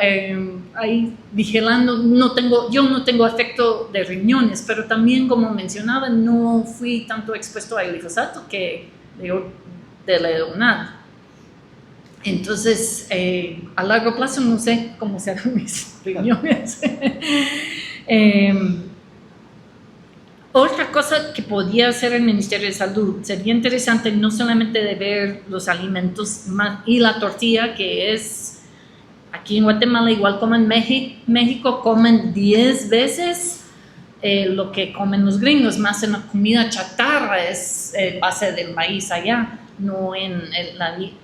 ahí vigilando, yo no tengo efecto de riñones, pero también, como mencionaba, no fui tanto expuesto al glifosato que de la edonal. Entonces, a largo plazo no sé cómo serán mis riñones. Otra cosa que podía hacer el Ministerio de Salud, sería interesante no solamente de ver los alimentos y la tortilla, que es Aquí en Guatemala, igual como en México, comen 10 veces lo que comen los gringos, más en la comida chatarra, es base del maíz allá, no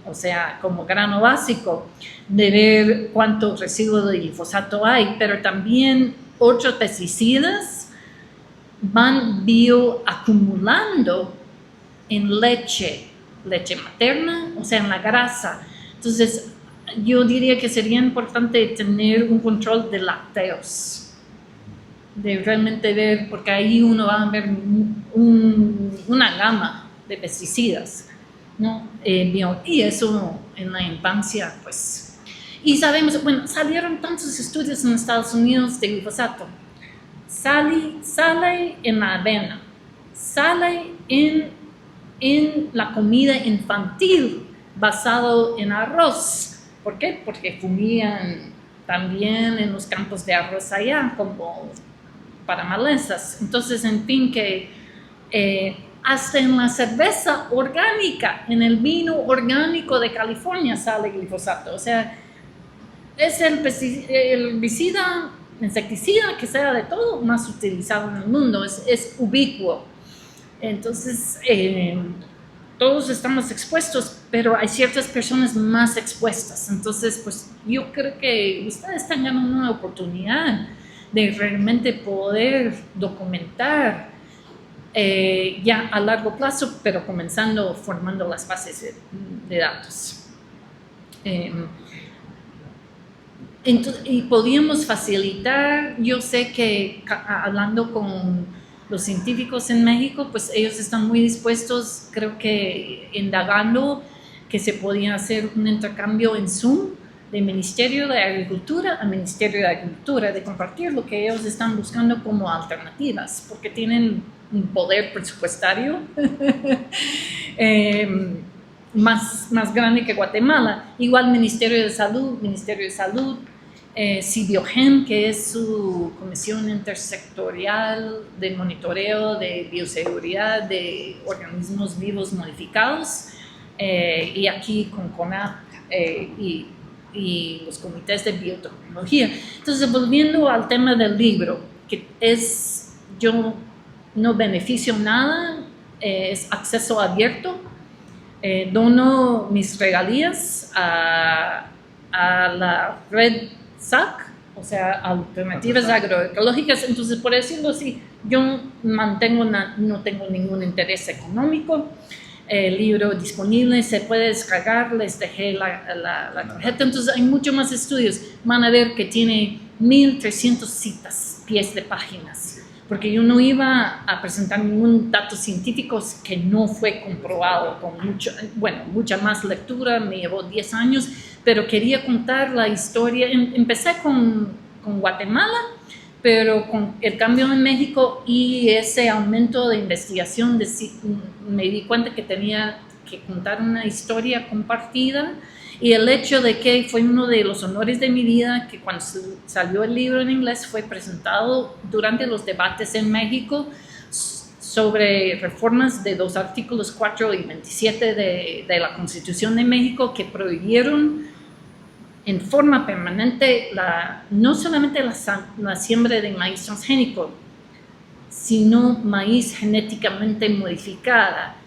o sea, como grano básico, de ver cuánto residuo de glifosato hay, pero también otros pesticidas van bioacumulando en leche materna, o sea, en la grasa. Entonces, yo diría que sería importante tener un control de lácteos, de realmente ver, porque ahí uno va a ver una gama de pesticidas, ¿no? Y eso en la infancia, pues. Y sabemos, bueno, salieron tantos estudios en Estados Unidos de glifosato. Sale en la avena, sale en la comida infantil basado en arroz. ¿Por qué? Porque fumían también en los campos de arroz allá, como para malezas. Entonces, en fin, que hasta en la cerveza orgánica, en el vino orgánico de California sale glifosato. O sea, es el herbicida, insecticida que sea de todo más utilizado en el mundo, es ubicuo. Entonces, todos estamos expuestos, pero hay ciertas personas más expuestas. Entonces, pues yo creo que ustedes tengan una oportunidad de realmente poder documentar ya a largo plazo, pero formando las bases de datos. Y podíamos facilitar, yo sé que hablando con los científicos en México, pues ellos están muy dispuestos, creo que indagando que se podía hacer un intercambio en Zoom de Ministerio de Agricultura a Ministerio de Agricultura, de compartir lo que ellos están buscando como alternativas, porque tienen un poder presupuestario más grande que Guatemala. Igual Ministerio de Salud, Cibiogen, que es su comisión intersectorial de monitoreo de bioseguridad de organismos vivos modificados, y aquí con CONAP y los comités de biotecnología. Entonces, volviendo al tema del libro, que yo no beneficio nada, es acceso abierto, dono mis regalías a la red SAC, o sea, Alternativas Agroecológicas. Entonces, por decirlo así, yo no tengo ningún interés económico. El libro disponible se puede descargar, les dejé la tarjeta. Entonces, hay muchos más estudios. Van a ver que tiene 1.300 citas, pies de páginas, porque yo no iba a presentar ningún dato científico que no fue comprobado, con mucha más lectura, me llevó 10 años, pero quería contar la historia. Empecé con Guatemala, pero con el cambio en México y ese aumento de investigación, me di cuenta que tenía que contar una historia compartida, y el hecho de que fue uno de los honores de mi vida, que cuando salió el libro en inglés fue presentado durante los debates en México sobre reformas de los artículos 4 y 27 de la Constitución de México, que prohibieron en forma permanente no solamente la siembra de maíz transgénico, sino maíz genéticamente modificada.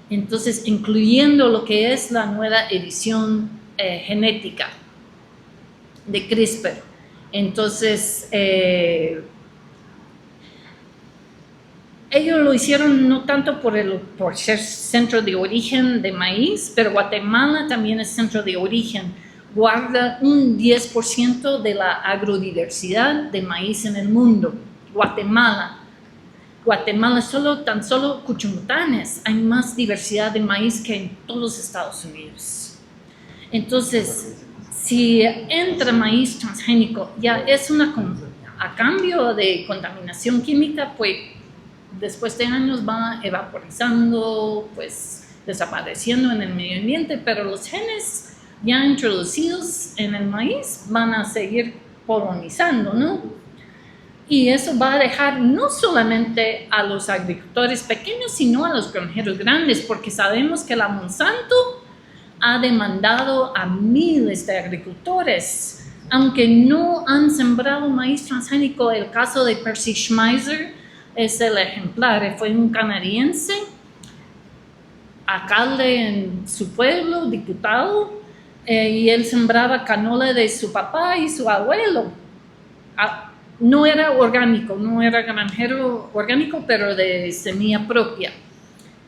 Entonces, incluyendo lo que es la nueva edición genética de CRISPR. Entonces, ellos lo hicieron no tanto por ser centro de origen de maíz, pero Guatemala también es centro de origen. Guarda un 10% de la agrodiversidad de maíz en el mundo. Guatemala, tan solo Cuchumutanes, hay más diversidad de maíz que en todos los Estados Unidos. Entonces, si entra maíz transgénico, ya es a cambio de contaminación química, pues después de años va evaporizando, pues desapareciendo en el medio ambiente, pero los genes ya introducidos en el maíz van a seguir polinizando, ¿no? Y eso va a dejar no solamente a los agricultores pequeños, sino a los granjeros grandes, porque sabemos que la Monsanto ha demandado a miles de agricultores aunque no han sembrado maíz transgénico. El caso de Percy Schmeiser es el ejemplar. Fue un canadiense, alcalde en su pueblo, diputado, y él sembraba canola de su papá y su abuelo. No era orgánico, no era granjero orgánico, pero de semilla propia.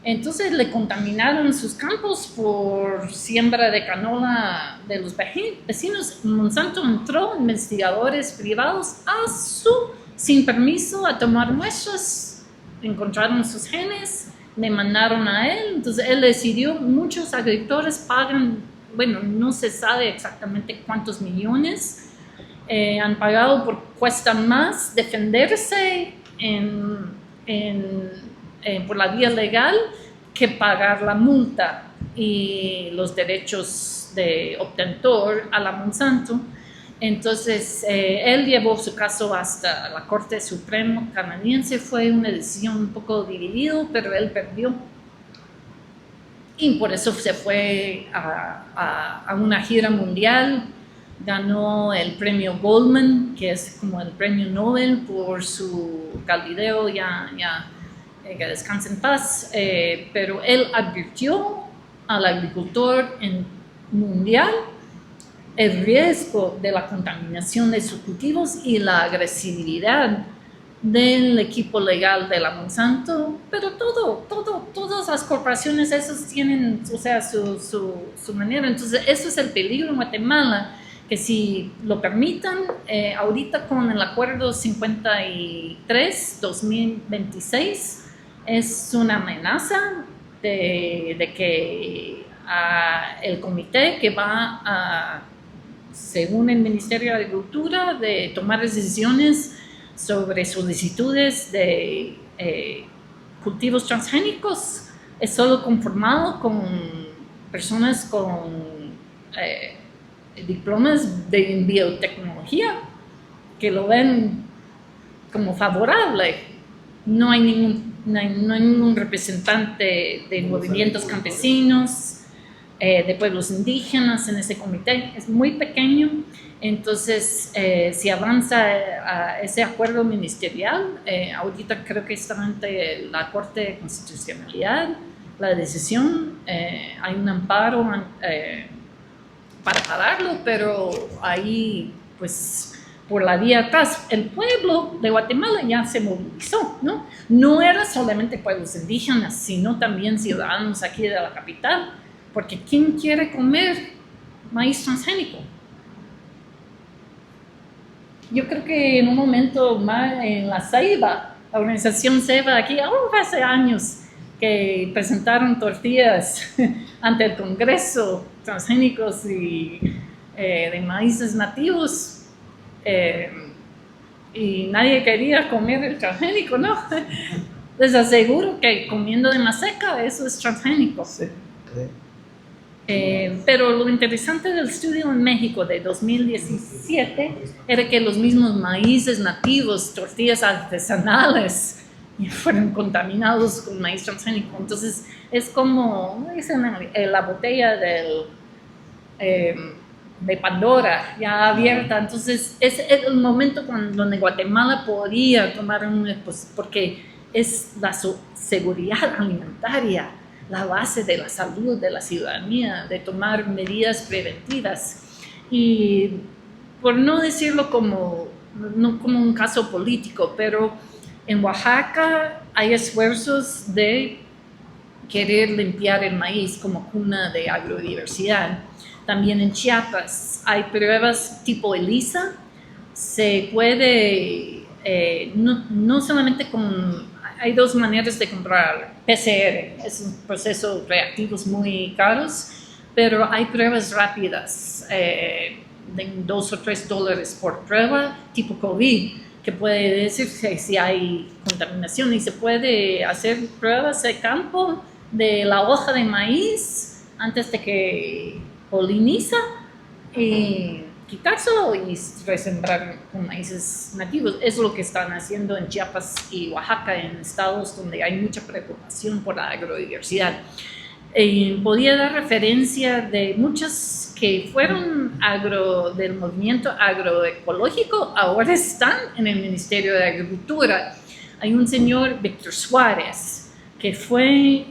Entonces le contaminaron sus campos por siembra de canola de los vecinos. Monsanto entró, investigadores privados, sin permiso, a tomar muestras, encontraron sus genes, demandaron a él. Entonces él decidió, muchos agricultores pagan, bueno, no se sabe exactamente cuántos millones, han pagado cuesta más defenderse por la vía legal que pagar la multa y los derechos de obtentor a la Monsanto. Entonces, él llevó su caso hasta la Corte Suprema canadiense. Fue una decisión un poco dividida, pero él perdió. Y por eso se fue a una gira mundial. Ganó el premio Goldman, que es como el premio Nobel por su Galileo, que descanse en paz, pero él advirtió al agricultor mundial el riesgo de la contaminación de sus cultivos y la agresividad del equipo legal de la Monsanto, pero todas las corporaciones, esos tienen, o sea, su manera. Entonces, eso es el peligro en Guatemala, que si lo permitan, ahorita con el acuerdo 53-2026, es una amenaza de que el comité que va a, según el Ministerio de Agricultura, de tomar decisiones sobre solicitudes de cultivos transgénicos, es solo conformado con personas con diplomas de biotecnología que lo ven como favorable. No hay ningún representante de movimientos campesinos, de pueblos indígenas en ese comité. Es muy pequeño. Entonces, si avanza a ese acuerdo ministerial, ahorita creo que está ante la Corte de Constitucionalidad la decisión. Hay un amparo para pararlo, pero ahí, pues, por la vía atrás, el pueblo de Guatemala ya se movilizó, ¿no? No era solamente pueblos indígenas, sino también ciudadanos aquí de la capital, porque ¿quién quiere comer maíz transgénico? Yo creo que en un momento más en la Ceiba, la organización Ceiba aquí, hace años, que presentaron tortillas ante el Congreso transgénicos y de maíces nativos, y nadie quería comer el transgénico, ¿no? Les aseguro que comiendo de maseca, eso es transgénico. Sí. Pero lo interesante del estudio en México de 2017 era que los mismos maíces nativos, tortillas artesanales, fueron contaminados con maíz transgénico. Entonces es como la botella de Pandora ya abierta. Entonces es el momento donde Guatemala podría tomar porque es la seguridad alimentaria, la base de la salud de la ciudadanía, de tomar medidas preventivas. Y por no decirlo no como un caso político, pero en Oaxaca hay esfuerzos de querer limpiar el maíz como cuna de agrodiversidad. También en Chiapas hay pruebas tipo ELISA. Se puede, no solamente hay dos maneras de comprar PCR, es un proceso reactivos muy caros, pero hay pruebas rápidas de $2 o $3 por prueba, tipo COVID, que puede decir si hay contaminación, y se puede hacer pruebas de campo de la hoja de maíz antes de que poliniza, y quitárselo y resembrar con maíces nativos. Es lo que están haciendo en Chiapas y Oaxaca, en estados donde hay mucha preocupación por la agrodiversidad. podía dar referencia de muchos que fueron del movimiento agroecológico, ahora están en el Ministerio de Agricultura. Hay un señor, Víctor Suárez, que fue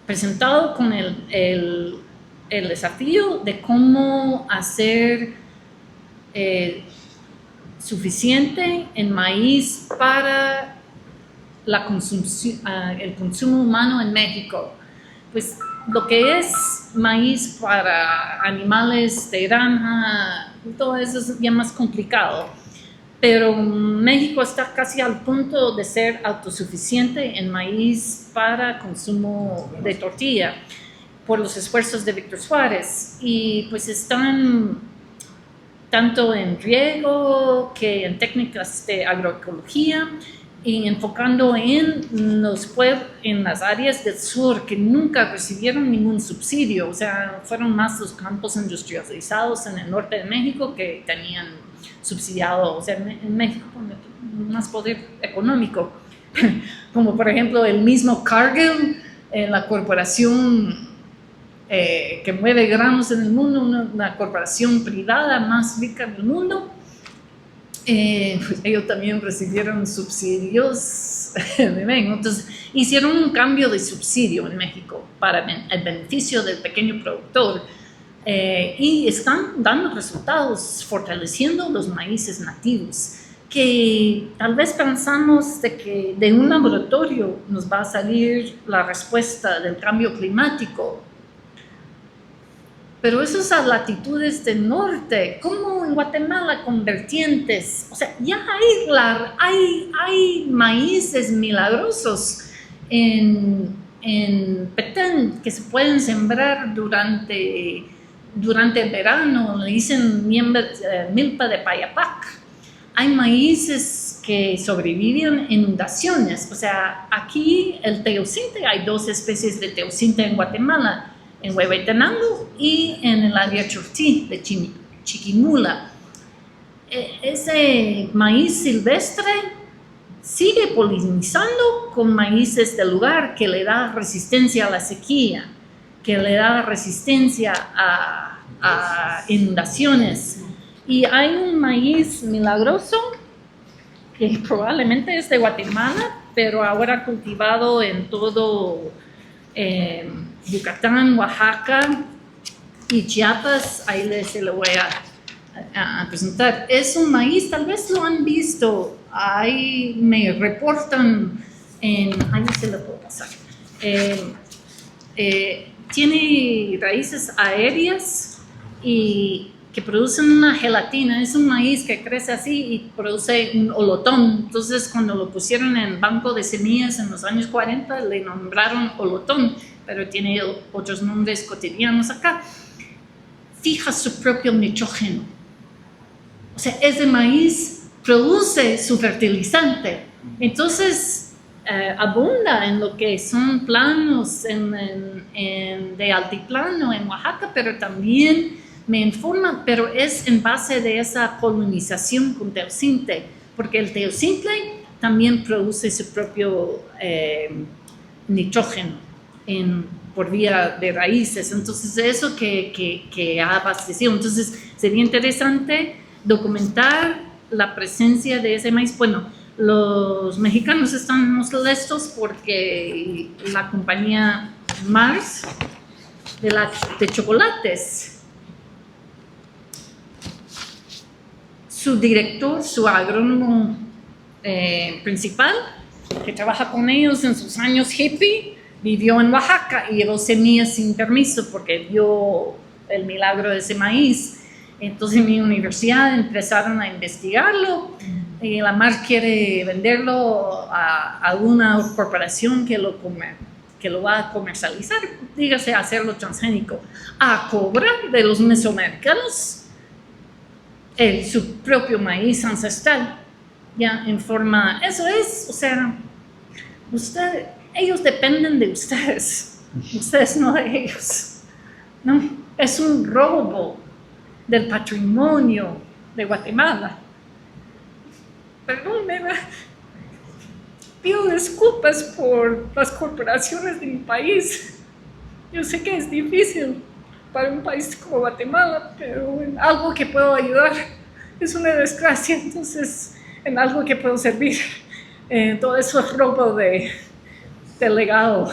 presentado con el desafío de cómo hacer suficiente en maíz para el consumo humano en México. Pues lo que es maíz para animales de granja, todo eso es ya más complicado. Pero México está casi al punto de ser autosuficiente en maíz para consumo de tortilla por los esfuerzos de Víctor Suárez. Y pues están tanto en riego que en técnicas de agroecología y enfocando en las áreas del sur que nunca recibieron ningún subsidio. O sea, fueron más los campos industrializados en el norte de México que tenían subsidiado, o sea, en México con más poder económico, como por ejemplo el mismo Cargill, la corporación que mueve granos en el mundo, una corporación privada más rica del mundo, pues ellos también recibieron subsidios de México. Entonces hicieron un cambio de subsidio en México para el beneficio del pequeño productor. Y están dando resultados, fortaleciendo los maíces nativos, que tal vez pensamos de que de un laboratorio nos va a salir la respuesta del cambio climático, pero esas latitudes del norte, como en Guatemala con vertientes, o sea, ya hay maíces milagrosos en Petén que se pueden sembrar durante el verano, le dicen milpa de Payapac. Hay maíces que sobreviven en inundaciones. O sea, aquí el teosinte, hay 2 especies de teosinte en Guatemala, en Huehuetenango y en el área Chortí de Chiquimula. Ese maíz silvestre sigue polinizando con maíces del lugar, que le da resistencia a la sequía, que le da resistencia a inundaciones. Y hay un maíz milagroso que probablemente es de Guatemala, pero ahora cultivado en todo Yucatán, Oaxaca y Chiapas. Ahí se lo voy a presentar. Es un maíz, tal vez lo han visto, ahí me reportan ahí se lo puedo pasar. Tiene raíces aéreas y que producen una gelatina. Es un maíz que crece así y produce un olotón. Entonces, cuando lo pusieron en el banco de semillas en los años 40, le nombraron olotón, pero tiene otros nombres cotidianos acá. Fija su propio nitrógeno. O sea, ese maíz produce su fertilizante. Entonces, abunda en lo que son planos de altiplano en Oaxaca, pero también me informan, pero es en base de esa polinización con teosinte, porque el teosinte también produce su propio nitrógeno por vía de raíces. Entonces, eso que ha abastecido. Entonces, sería interesante documentar la presencia de ese maíz. Bueno, los mexicanos están molestos porque la compañía Mars de chocolates, su director, su agrónomo principal, que trabaja con ellos en sus años hippie, vivió en Oaxaca y llevó semillas sin permiso porque vio el milagro de ese maíz. Entonces en mi universidad empezaron a investigarlo y la Mar quiere venderlo a una corporación que lo va a comercializar, dígase hacerlo transgénico, a cobrar de los mesoamericanos su propio maíz ancestral, ya en forma, eso es, o sea, ellos dependen de ustedes no de ellos, ¿no? Es un robo del patrimonio de Guatemala. Perdón, pido disculpas por las corporaciones de mi país. Yo sé que es difícil para un país como Guatemala, pero en algo que puedo ayudar es una desgracia, entonces en algo que puedo servir. Todo eso es robo de legado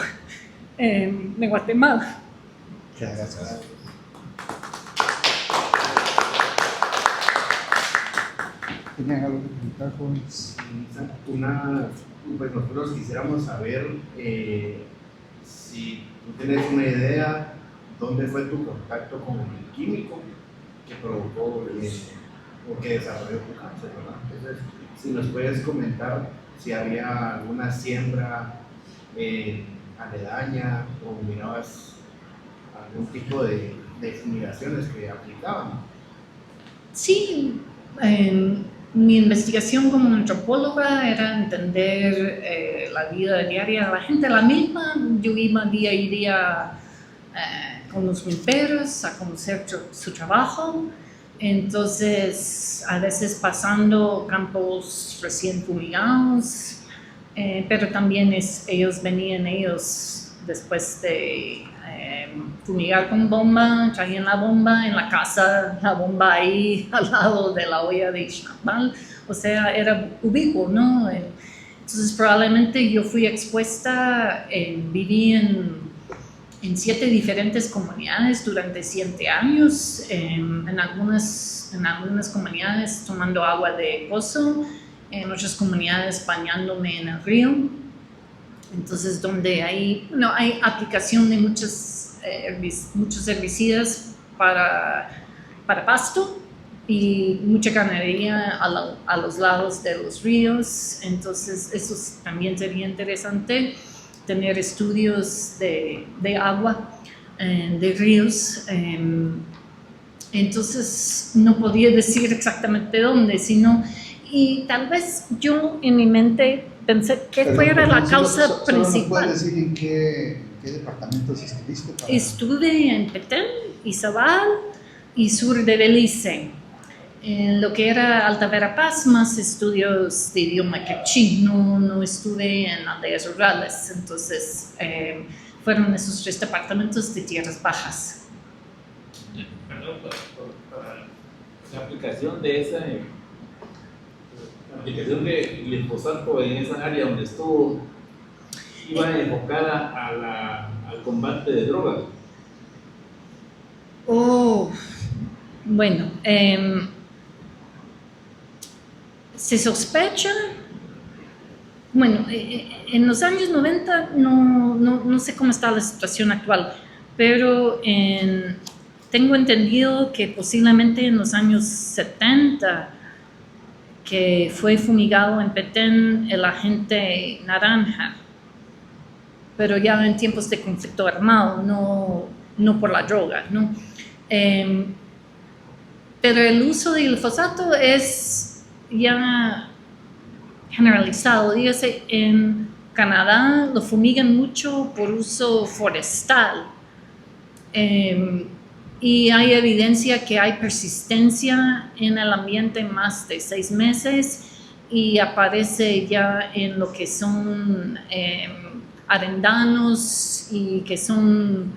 de Guatemala. Muchas gracias. ¿Tienen algo que comentar, jóvenes? Pues nosotros quisiéramos saber si tú tienes una idea, dónde fue tu contacto con el químico que provocó o que desarrolló tu cáncer, ¿verdad? Entonces, si nos puedes comentar si había alguna siembra aledaña o mirabas algún tipo de fumigaciones que aplicaban. Sí, mi investigación como antropóloga era entender la vida diaria de la gente, la misma. Yo iba día y día con los milperos a conocer su trabajo, entonces a veces pasando campos recién fumigados, pero también ellos venían después de fumigar con bomba, traían la bomba en la casa, la bomba ahí al lado de la olla de champán, o sea, era ubicuo, ¿no? Entonces probablemente yo fui expuesta, viví en 7 diferentes comunidades durante 7 años, en algunas comunidades tomando agua de pozo, en otras comunidades bañándome en el río. Entonces, donde hay aplicación de muchos herbicidas para pasto y mucha ganadería a los lados de los ríos. Entonces, eso también sería interesante, tener estudios de agua, de ríos. Entonces, no podía decir exactamente dónde, y tal vez yo en mi mente pensé que fuera la causa principal. ¿Nos puedes decir en qué departamentos estuviste? Estuve en Petén, Izabal y sur de Belice. En lo que era Alta Verapaz, más estudios de idioma quechí, no estuve en aldeas rurales, entonces fueron esos 3 departamentos de tierras bajas. Perdón, para la aplicación de glifosato en esa área donde estuvo, iba enfocada al combate de drogas. Bueno, se sospecha, en los años 90 no sé cómo está la situación actual, pero tengo entendido que posiblemente en los años 70 que fue fumigado en Petén el agente naranja, pero ya en tiempos de conflicto armado, no por la droga, ¿no? Pero el uso de glifosato es ya generalizado. Dígase, en Canadá lo fumigan mucho por uso forestal. Y hay evidencia que hay persistencia en el ambiente más de 6 meses y aparece ya en lo que son arendanos y que son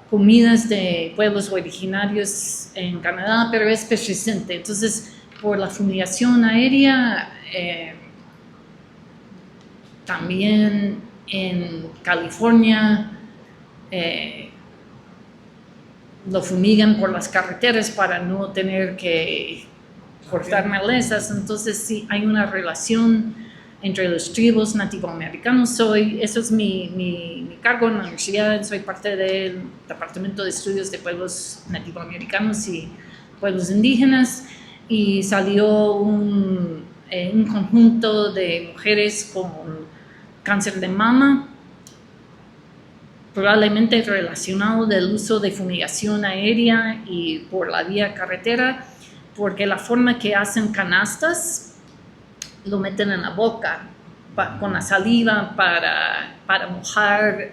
comidas de pueblos originarios en Canadá, pero es persistente. Entonces, por la fumigación aérea, también en California, lo fumigan por las carreteras para no tener que cortar malezas. Entonces sí hay una relación entre los tribus nativoamericanos. Eso es mi cargo en la universidad. Soy parte del Departamento de Estudios de Pueblos Nativoamericanos y Pueblos Indígenas, y salió un conjunto de mujeres con cáncer de mama, probablemente relacionado del uso de fumigación aérea y por la vía carretera, porque la forma que hacen canastas, lo meten en la boca con la saliva para mojar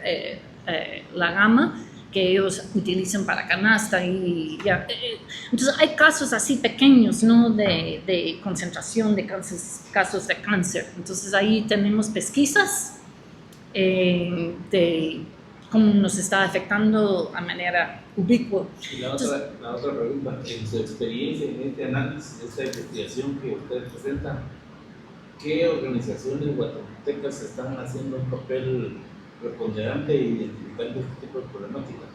la gama, que ellos utilizan para canasta y ya. Entonces hay casos así pequeños, ¿no? de concentración de casos de cáncer. Entonces ahí tenemos pesquisas de cómo nos está afectando a manera ubicua. Y la otra pregunta, en su experiencia en este análisis, esta investigación que ustedes presentan, ¿qué organizaciones guatemaltecas están haciendo un papel preponderante e identificando este tipo de problemáticas?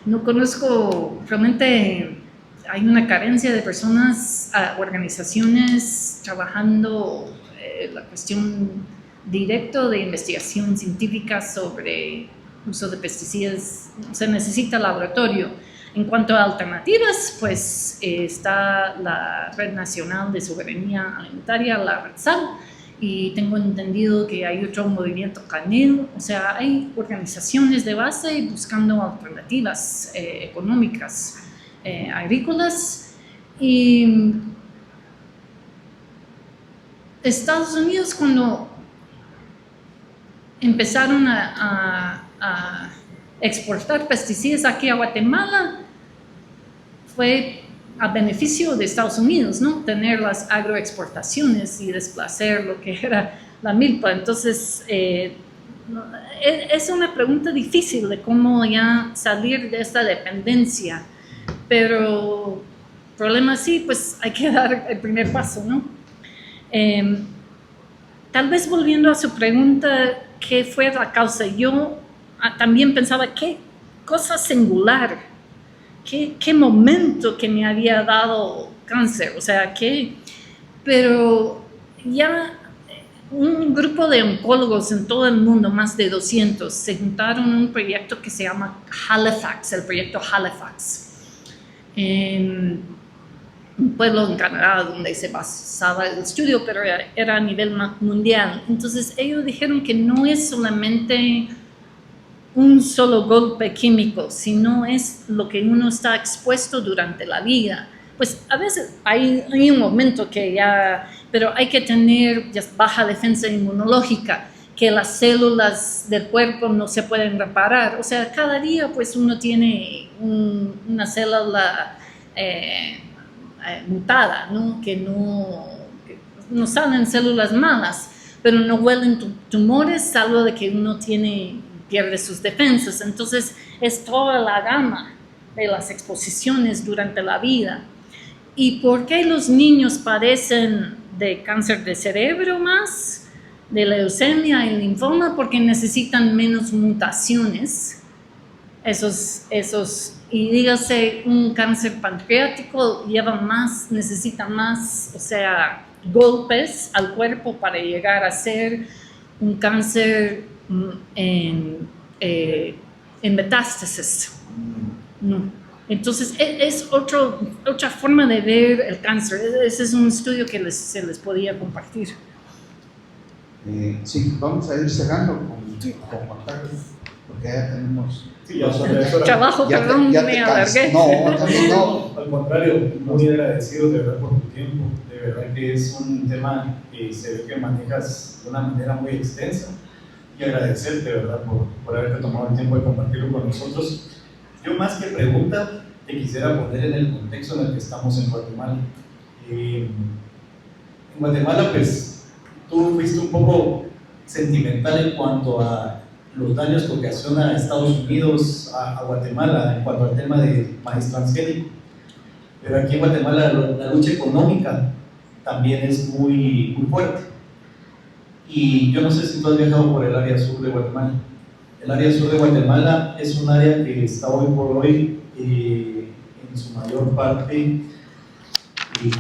No conozco, realmente hay una carencia de personas, organizaciones trabajando la cuestión directa de investigación científica sobre uso de pesticidas. Se necesita laboratorio. En cuanto a alternativas, pues está la Red Nacional de Soberanía Alimentaria, la REDSAL, y tengo entendido que hay otro movimiento CANEL, o sea, hay organizaciones de base buscando alternativas económicas, agrícolas, y Estados Unidos, cuando empezaron a exportar pesticidas aquí a Guatemala, fue a beneficio de Estados Unidos, ¿no? Tener las agroexportaciones y desplacer lo que era la milpa. Entonces, es una pregunta difícil de cómo ya salir de esta dependencia, pero problema sí, pues hay que dar el primer paso, ¿no? Tal vez volviendo a su pregunta, ¿qué fue la causa? Yo también pensaba, ¿qué cosa singular? ¿Qué momento que me había dado cáncer? O sea, pero ya un grupo de oncólogos en todo el mundo, más de 200, se juntaron en un proyecto que se llama Halifax, el proyecto Halifax, en un pueblo en Canadá donde se basaba el estudio, pero era a nivel mundial. Entonces ellos dijeron que no es solamente un solo golpe químico, sino es lo que uno está expuesto durante la vida. Pues a veces hay un momento que ya, pero hay que tener ya baja defensa inmunológica, que las células del cuerpo no se pueden reparar. O sea, cada día pues uno tiene una célula mutada, ¿no? Que no salen células malas, pero no huelen tumores, salvo de que uno pierde sus defensas. Entonces es toda la gama de las exposiciones durante la vida. ¿Y por qué los niños padecen de cáncer de cerebro más, de leucemia y linfoma? Porque necesitan menos mutaciones. Y dígase, un cáncer pancreático necesita más, o sea, golpes al cuerpo para llegar a ser un cáncer en metástasis. No. Entonces es otra forma de ver el cáncer. Ese es un estudio que se les podía compartir. Sí, vamos a ir cerrando con contactos, porque ya tenemos trabajo, perdón, me alargué. No. Al contrario, muy agradecido de verdad por tu tiempo. De verdad que es un tema que se ve que manejas de una manera muy extensa, y agradecerte, ¿verdad?, por haberte tomado el tiempo de compartirlo con nosotros. Yo, más que pregunta, te quisiera poner en el contexto en el que estamos en Guatemala. En Guatemala, pues, tú fuiste un poco sentimental en cuanto a los daños que ocasiona a Estados Unidos a Guatemala en cuanto al tema del maíz transgénico. Pero aquí en Guatemala la lucha económica también es muy, muy fuerte. Y yo no sé si tú has viajado por el área sur de Guatemala. El área sur de Guatemala es un área que está hoy por hoy en su mayor parte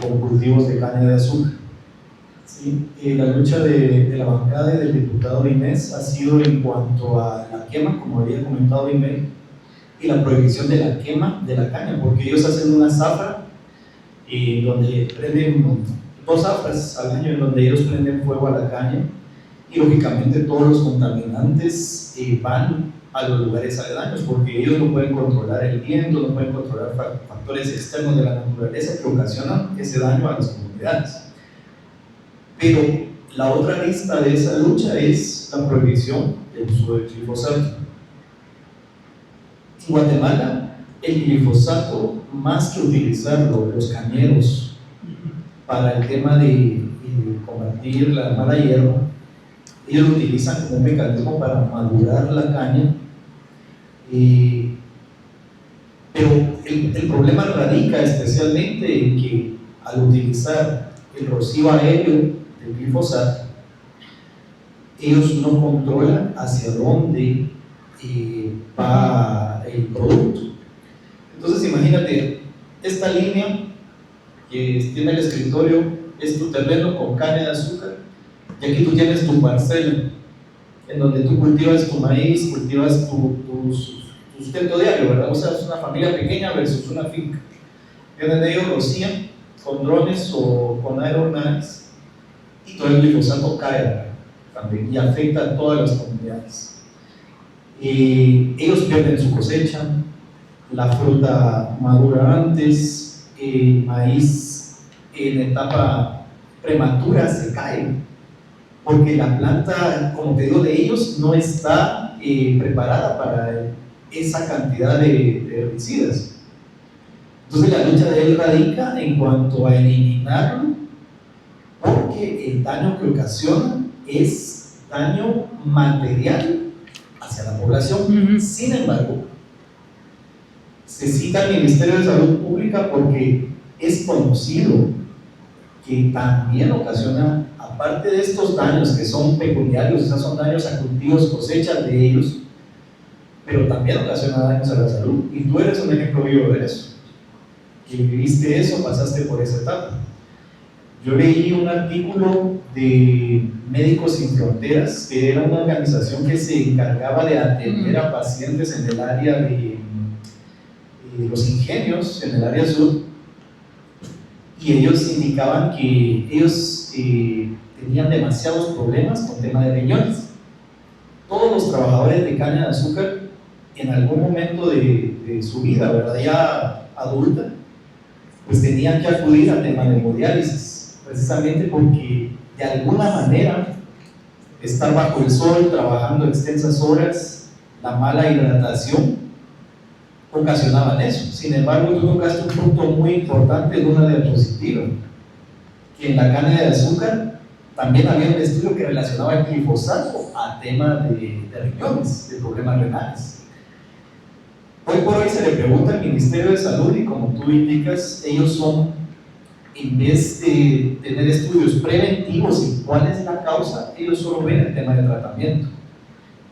con cultivos de caña de azúcar. ¿Sí? La lucha de la bancada y del diputado Inés ha sido en cuanto a la quema, como había comentado Inés, y la prohibición de la quema de la caña, porque ellos hacen una zafra donde prenden 2 zafras al año en donde ellos prenden fuego a la caña, y lógicamente todos los contaminantes van a los lugares aledaños, porque ellos no pueden controlar el viento, no pueden controlar factores externos de la naturaleza que ocasionan ese daño a las comunidades. Pero La otra lista de esa lucha es la prohibición del uso del glifosato. En Guatemala, el glifosato, más que utilizarlo los cañeros para el tema de combatir la mala hierba, ellos lo utilizan como un mecanismo para madurar la caña. Pero el problema radica especialmente en que al utilizar el rocío aéreo del glifosato, ellos no controlan hacia dónde va el producto. Entonces imagínate, esta línea que tiene el escritorio es tu terreno con caña de azúcar, y aquí tú tienes tu parcela en donde tú cultivas tu maíz, cultivas tu sustento diario, ¿verdad? O sea, es una familia pequeña versus una finca. Vienen ellos, rocían con drones o con aeronaves y todo el glifosato cae también y afecta a todas las comunidades. Ellos pierden su cosecha, la fruta madura antes, el maíz en etapa prematura se cae, porque la planta, como te digo, de ellos no está preparada para esa cantidad de herbicidas. Entonces la lucha de él radica en cuanto a eliminarlo, porque el daño que ocasiona es daño material hacia la población. Sin embargo, se cita al Ministerio de Salud Pública porque es conocido que también ocasiona, aparte de estos daños que son pecuniarios, o sea, son daños a cultivos, cosechas de ellos, pero también ocasiona daños a la salud. Y tú eres un ejemplo vivo de eso, que viviste eso, pasaste por esa etapa. Yo leí un artículo de Médicos Sin Fronteras, que era una organización que se encargaba de atender a pacientes en el área de los ingenios, en el área sur, y ellos indicaban que ellos tenían demasiados problemas con tema de riñones. Todos los trabajadores de caña de azúcar, en algún momento de su vida, ¿verdad?, ya adulta, pues tenían que acudir al tema de hemodiálisis, precisamente porque de alguna manera estar bajo el sol, trabajando extensas horas, la mala hidratación, ocasionaban eso. Sin embargo, tú tocaste un punto muy importante de una diapositiva, que en la caña de azúcar también había un estudio que relacionaba el glifosato a temas de riñones, de problemas renales. Hoy por hoy se le pregunta al Ministerio de Salud y, como tú indicas, ellos son, en vez de tener estudios preventivos y cuál es la causa, ellos solo ven el tema de tratamiento.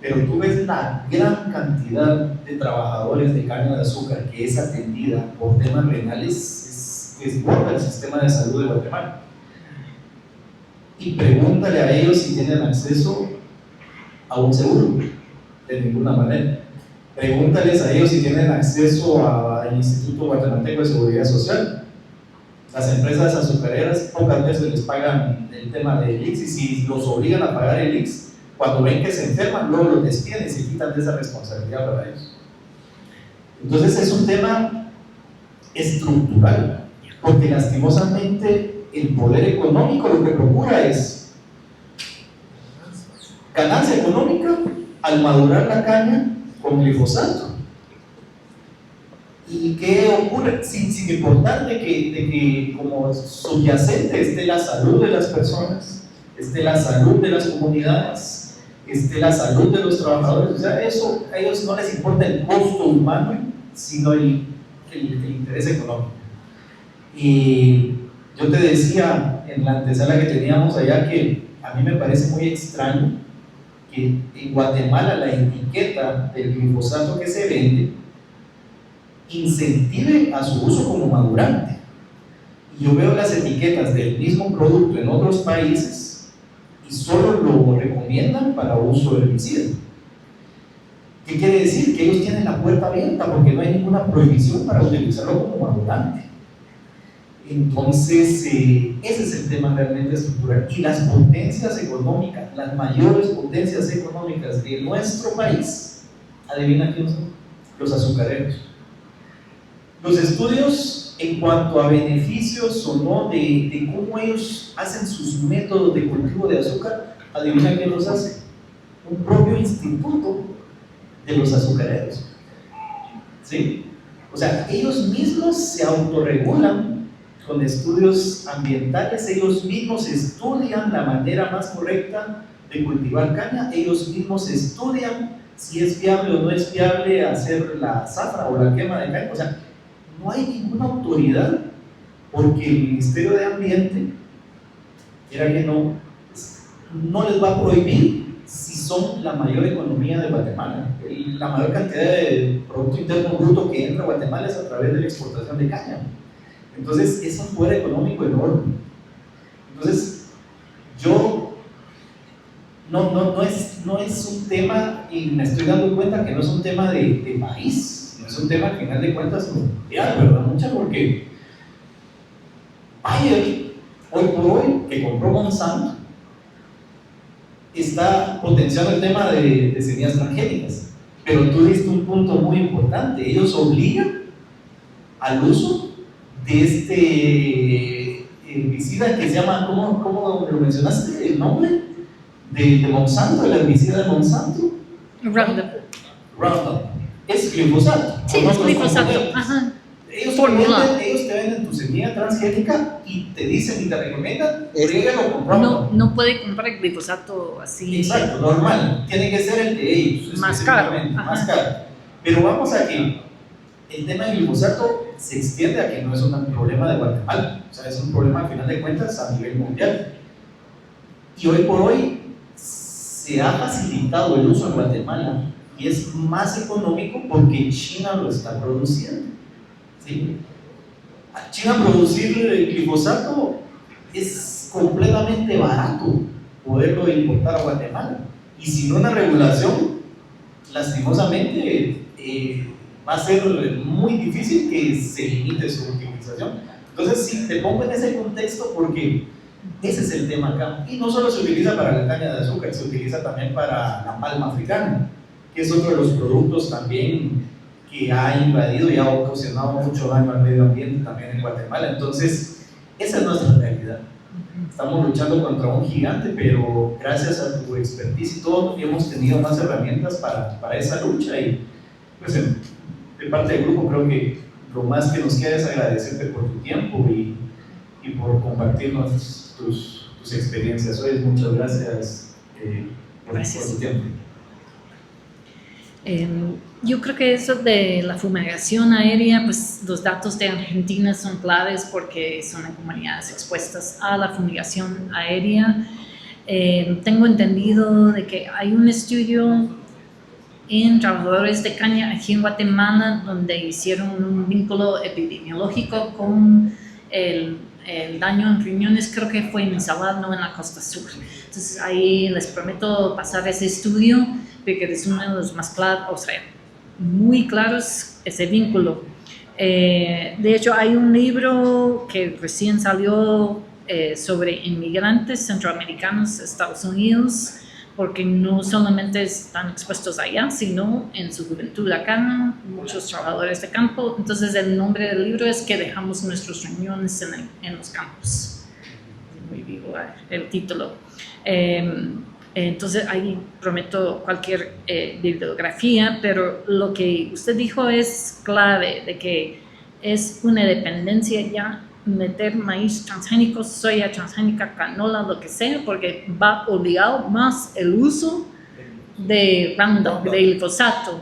Pero tú ves la gran cantidad de trabajadores de caña de azúcar que es atendida por temas renales, desborda el sistema de salud de Guatemala. Y pregúntale a ellos si tienen acceso a un seguro, de ninguna manera. Pregúntales a ellos si tienen acceso al Instituto Guatemalteco de Seguridad Social. Las empresas azucareras pocas veces les pagan el tema del IX, y si los obligan a pagar el IX, cuando ven que se enferman, luego los despiden y se quitan de esa responsabilidad para ellos. Entonces es un tema estructural, porque lastimosamente el poder económico lo que procura es ganancia económica al madurar la caña con glifosato. ¿Y qué ocurre? Sin importar de que como subyacente esté la salud de las personas, esté la salud de las comunidades, esté la salud de los trabajadores. O sea, eso a ellos no les importa el costo humano, sino el interés económico. Y yo te decía en la antesala que teníamos allá que a mí me parece muy extraño que en Guatemala la etiqueta del glifosato que se vende incentive a su uso como madurante. Y yo veo las etiquetas del mismo producto en otros países y solo lo recomiendan para uso herbicida. ¿Qué quiere decir? Que ellos tienen la puerta abierta porque no hay ninguna prohibición para utilizarlo como madurante. Entonces, ese es el tema realmente estructural. Y las potencias económicas, las mayores potencias económicas de nuestro país, adivina quiénes son, los azucareros. Los estudios en cuanto a beneficios o no de cómo ellos hacen sus métodos de cultivo de azúcar, adivina quién los hace. Un propio instituto de los azucareros. ¿Sí? O sea, ellos mismos se autorregulan con estudios ambientales, ellos mismos estudian la manera más correcta de cultivar caña, ellos mismos estudian si es viable o no es viable hacer la zafra o la quema de caña. O sea, no hay ninguna autoridad porque el Ministerio de Ambiente era que no les va a prohibir si son la mayor economía de Guatemala. La mayor cantidad de Producto Interno Bruto que entra a Guatemala es a través de la exportación de caña. Entonces es un poder económico enorme. Entonces yo no es un tema, y me estoy dando cuenta que no es un tema de país, no es un tema al final de cuentas mundial, ¿verdad? Mucha, porque Bayer, hoy por hoy, que compró Monsanto, está potenciando el tema de semillas transgénicas. Pero tú diste un punto muy importante, ellos obligan al uso de este herbicida que se llama, ¿cómo lo mencionaste? ¿El nombre? De Monsanto, el herbicida de Monsanto. Roundup. Es glifosato. Sí, es glifosato. Ajá. Ellos te venden tu semilla transgénica y te dicen y te recomiendan, riégalo con Roundup. No puede comprar glifosato así. Exacto, normal. Tiene que ser el de ellos. Más caro. Más caro. Pero vamos a que el tema del glifosato se extiende a que no es un problema de Guatemala. O sea, es un problema, al final de cuentas, a nivel mundial. Y hoy por hoy se ha facilitado el uso en Guatemala y es más económico porque China lo está produciendo. ¿Sí? A China producir glifosato es completamente barato poderlo importar a Guatemala. Y sin una regulación, lastimosamente, va a ser muy difícil que se limite su utilización. Entonces, sí, te pongo en ese contexto porque ese es el tema acá. Y no solo se utiliza para la caña de azúcar, se utiliza también para la palma africana, que es otro de los productos también que ha invadido y ha ocasionado mucho daño al medio ambiente también en Guatemala. Entonces, esa es nuestra realidad. Estamos luchando contra un gigante, pero gracias a tu expertise y todo, hemos tenido más herramientas para esa lucha. Y pues de parte del grupo creo que lo más que nos queda es agradecerte por tu tiempo y por compartirnos tus experiencias hoy. Muchas gracias, por tu tiempo. Yo creo que eso de la fumigación aérea, pues los datos de Argentina son claves porque son comunidades expuestas a la fumigación aérea. Tengo entendido de que hay un estudio en trabajadores de caña aquí en Guatemala donde hicieron un vínculo epidemiológico con el daño en riñones, creo que fue en Salar, no en la costa sur. Entonces ahí les prometo pasar ese estudio porque es uno de los más claros, o sea, muy claros ese vínculo. De hecho hay un libro que recién salió sobre inmigrantes centroamericanos a Estados Unidos, porque no solamente están expuestos allá, sino en su juventud acá, muchos trabajadores de campo. Entonces el nombre del libro es que dejamos nuestros riñones en los campos. Muy vivo el título. Entonces ahí prometo cualquier bibliografía, pero lo que usted dijo es clave, de que es una dependencia ya meter maíz transgénico, soya transgénica, canola, lo que sea, porque va obligado más el uso de Roundup, de glifosato.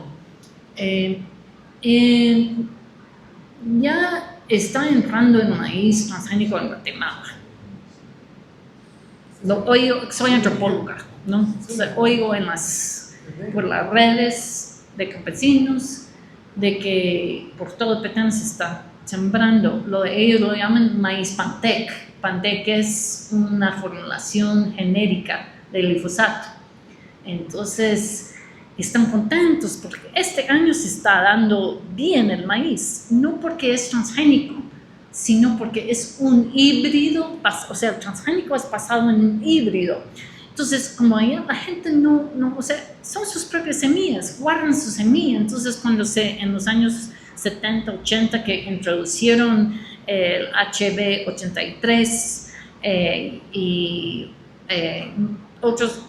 Ya está entrando el maíz transgénico en Guatemala. Lo oigo, soy antropóloga, ¿no? Entonces, oigo por las redes de campesinos de que por todo el Petén se está sembrando, ellos lo llaman maíz Pantec. Pantec es una formulación genérica del glifosato. Entonces están contentos porque este año se está dando bien el maíz, no porque es transgénico, sino porque es un híbrido, o sea, el transgénico es basado en un híbrido. Entonces, como allá la gente o sea, son sus propias semillas, guardan su semilla. Entonces, cuando en los años 70, 80 que introducieron el HB83 y otros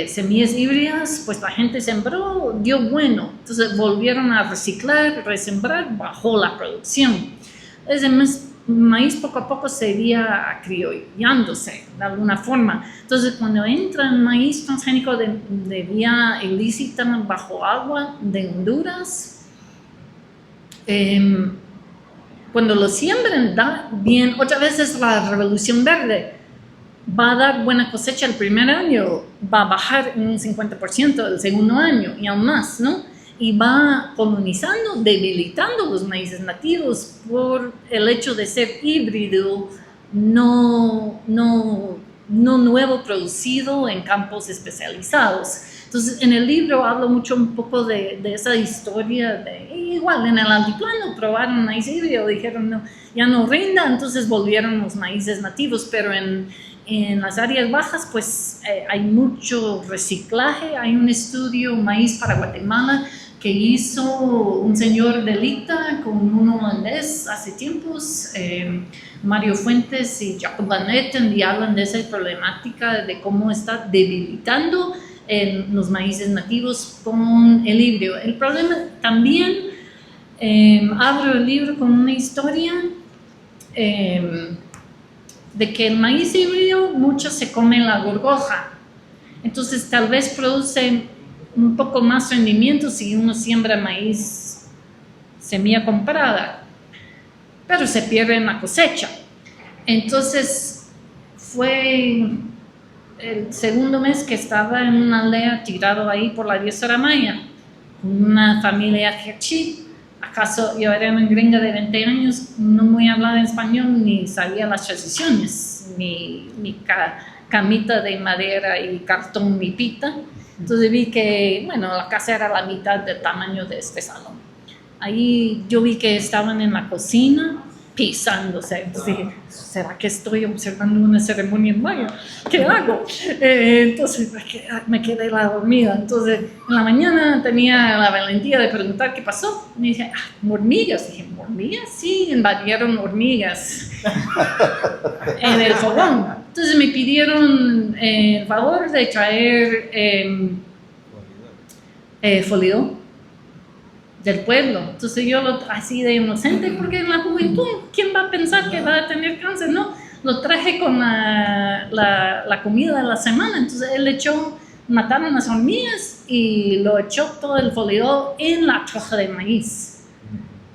semillas híbridas, pues la gente sembró, dio bueno, entonces volvieron a reciclar, resembrar, bajó la producción. Ese maíz poco a poco se iría acriollándose de alguna forma. Entonces cuando entra el maíz transgénico de vía ilícita bajo agua de Honduras, cuando lo siembran da bien, otra vez es la revolución verde, va a dar buena cosecha el primer año, va a bajar en un 50% el segundo año y aún más, ¿no? Y va colonizando, debilitando los maíces nativos por el hecho de ser híbrido, no nuevo, producido en campos especializados. Entonces, en el libro hablo mucho un poco de esa historia, igual en el altiplano probaron maíz híbrido, dijeron no, ya no rinda, entonces volvieron los maíces nativos, pero en las áreas bajas pues hay mucho reciclaje. Hay un estudio Maíz para Guatemala que hizo un señor de Lita con un holandés hace tiempos, Mario Fuentes y Jacob Van Etten, y hablan de esa problemática de cómo está debilitando los maíces nativos con el híbrido. El problema también, abro el libro con una historia de que el maíz híbrido mucho se come la gorgoja, entonces tal vez produce un poco más rendimiento si uno siembra maíz semilla comprada, pero se pierde en la cosecha. Entonces fue el segundo mes que estaba en una aldea tirado ahí por la Dios Aramaya, una familia Herchí. Acaso yo era una gringa de 20 años, no muy hablaba español ni sabía las tradiciones, mi camita de madera y cartón, mi pita. Entonces vi que, bueno, la casa era la mitad del tamaño de este salón. Ahí yo vi que estaban en la cocina pisándose. Entonces dije, ¿será que estoy observando una ceremonia maya? ¿Qué hago? Entonces me quedé la dormida. Entonces en la mañana tenía la valentía de preguntar qué pasó. Me dije, hormigas. Dije, ¿hormigas? Sí, invadieron hormigas en el fogón. Entonces me pidieron el favor de traer folidol del pueblo. Entonces yo así de inocente, porque en la juventud, ¿quién va a pensar que va a tener cáncer? No, lo traje con la comida de la semana. Entonces él mataron las hormigas y lo echó todo el folidol en la troja de maíz.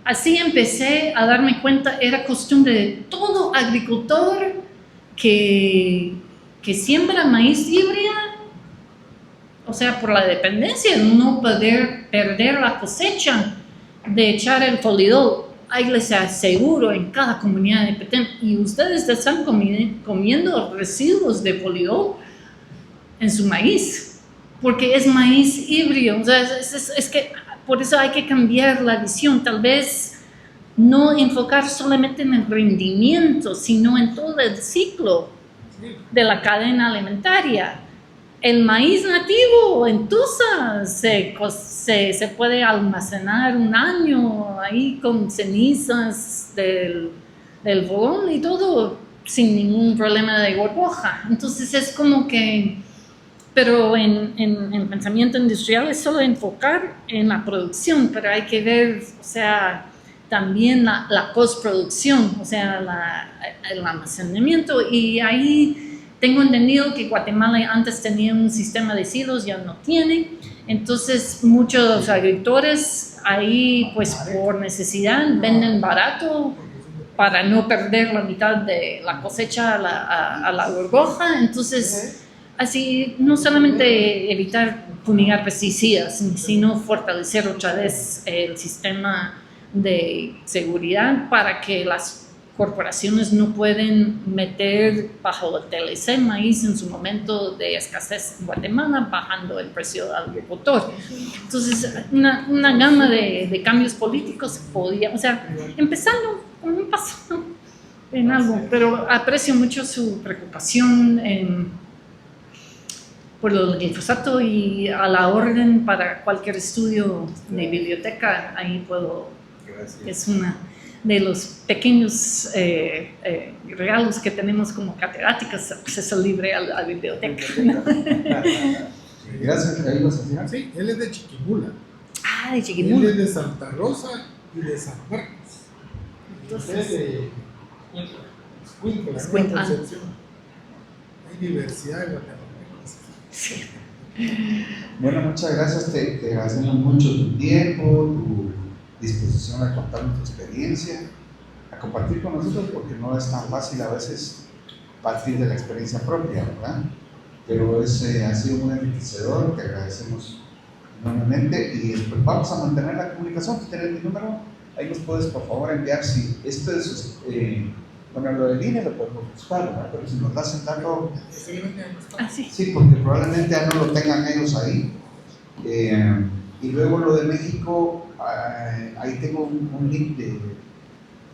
Así empecé a darme cuenta, era costumbre de todo agricultor que siembra maíz híbrida, o sea, por la dependencia, no poder perder la cosecha, de echar el folidol. Ahí les aseguro, en cada comunidad de Petén, y ustedes están comiendo residuos de folidol en su maíz, porque es maíz híbrido. O sea, es que por eso hay que cambiar la visión, tal vez no enfocar solamente en el rendimiento, sino en todo el ciclo de la cadena alimentaria. El maíz nativo en tusa se puede almacenar un año ahí con cenizas del fogón y todo sin ningún problema de gorgoja. Entonces es como que, pero en pensamiento industrial es solo enfocar en la producción, pero hay que ver, o sea, también la postproducción, o sea, el almacenamiento. Y ahí tengo entendido que Guatemala antes tenía un sistema de silos, ya no tiene. Entonces muchos agricultores ahí, pues por necesidad, venden barato para no perder la mitad de la cosecha a la gorgoja. Entonces, así no solamente evitar fumigar pesticidas, sino fortalecer otra vez el sistema de seguridad para que las corporaciones no pueden meter bajo el TLC maíz en su momento de escasez en Guatemala, bajando el precio al agricultor. Entonces, una gama de cambios políticos podía, o sea, empezando con un paso en algo, pero aprecio mucho su preocupación por el glifosato, y a la orden para cualquier estudio de biblioteca, ahí puedo. Gracias. Es una de los pequeños regalos que tenemos como catedráticos, acceso libre a la biblioteca. Gracias, ahí vas a decir. Sí, él es de Chiquimula. Ah, de Él Chiquimula. es de Santa Rosa y de San Marcos. Usted es de Escuintla, Escuintla. Concepción. Hay diversidad de guatemaltecos. Sí. Bueno, muchas gracias, te agradecemos mucho tu tiempo, tu disposición a contar nuestra experiencia, a compartir con nosotros, porque no es tan fácil a veces partir de la experiencia propia, ¿verdad? Pero ha sido muy enriquecedor, te agradecemos enormemente y pues vamos a mantener la comunicación. Tú tienes mi número, ahí nos puedes por favor enviar si esto es, bueno, lo de línea lo podemos buscar, ¿verdad? Pero si nos das el dato, Ah, sí. sí, porque probablemente ya no lo tengan ellos ahí. Y luego lo de México, ahí tengo un link de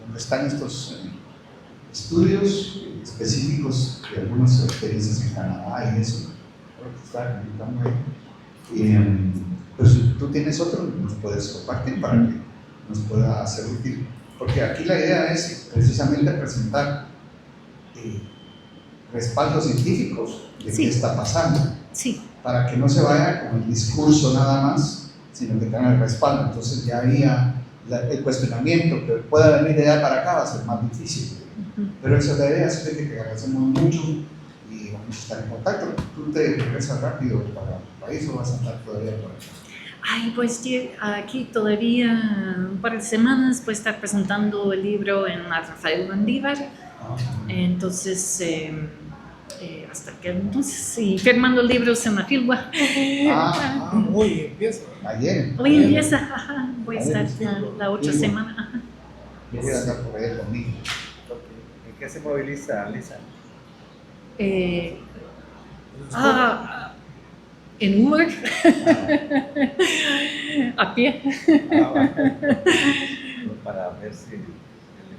donde están estos estudios específicos de algunas experiencias en Canadá y eso. Creo que está publicando ahí. Pero si tú tienes otro, nos puedes compartir para que nos pueda hacer útil. Porque aquí la idea es precisamente presentar respaldos científicos de Sí. qué está pasando, Sí. para que no se vaya con el discurso nada más, sino que tenga el respaldo. Entonces ya había el cuestionamiento que pueda venir de allá para acá va a ser más difícil. Pero esa es la idea, así que te agradecemos mucho y vamos a estar en contacto. ¿Tú te regresas rápido para tu país o vas a estar todavía por acá? Ay, pues aquí todavía un par de semanas voy a estar presentando el libro en la Rafael Landívar. Entonces, hasta que entonces, y firmando libros en la Filwa. Hoy empieza. Ayer. Hoy empieza, ajá, voy a estar la otra Filwa. semana. Ajá. Yo voy a andar por ahí conmigo. ¿En qué se moviliza, Lisa? En Uber, a pie. Para ver si le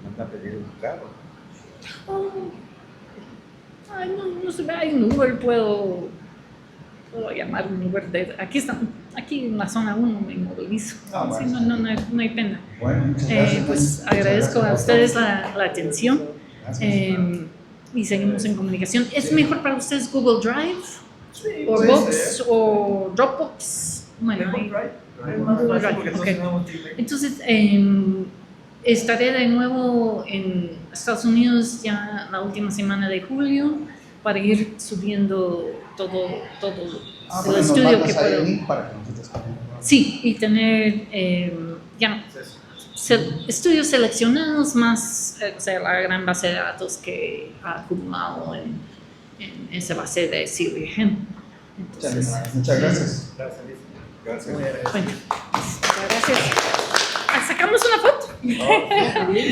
manda a pedir un carro. Ay, no se ve, hay un Uber, puedo llamar un Uber aquí en la zona 1 me movilizo. Sí, no hay pena. Bueno, muchas gracias. Pues Muchas agradezco gracias a por ustedes todo. la atención y seguimos en comunicación. ¿Es mejor para ustedes Google Drive? ¿O puede Box? ser. ¿O Dropbox? Bueno, ahí- Es más Google fácil Drive, porque ok. todos tenemos Gmail. Entonces, estaré de nuevo en Estados Unidos ya la última semana de julio para ir subiendo todo el Bueno, nos estudio mandas que ahí puedo. el link para que nosotros también podamos. Sí, y tener ya estudios seleccionados más o sea, la gran base de datos que ha acumulado en esa base de Silvergen. Entonces, Muchas gracias. Gracias, Lisa. Gracias. bueno, muchas gracias. Sacamos una foto.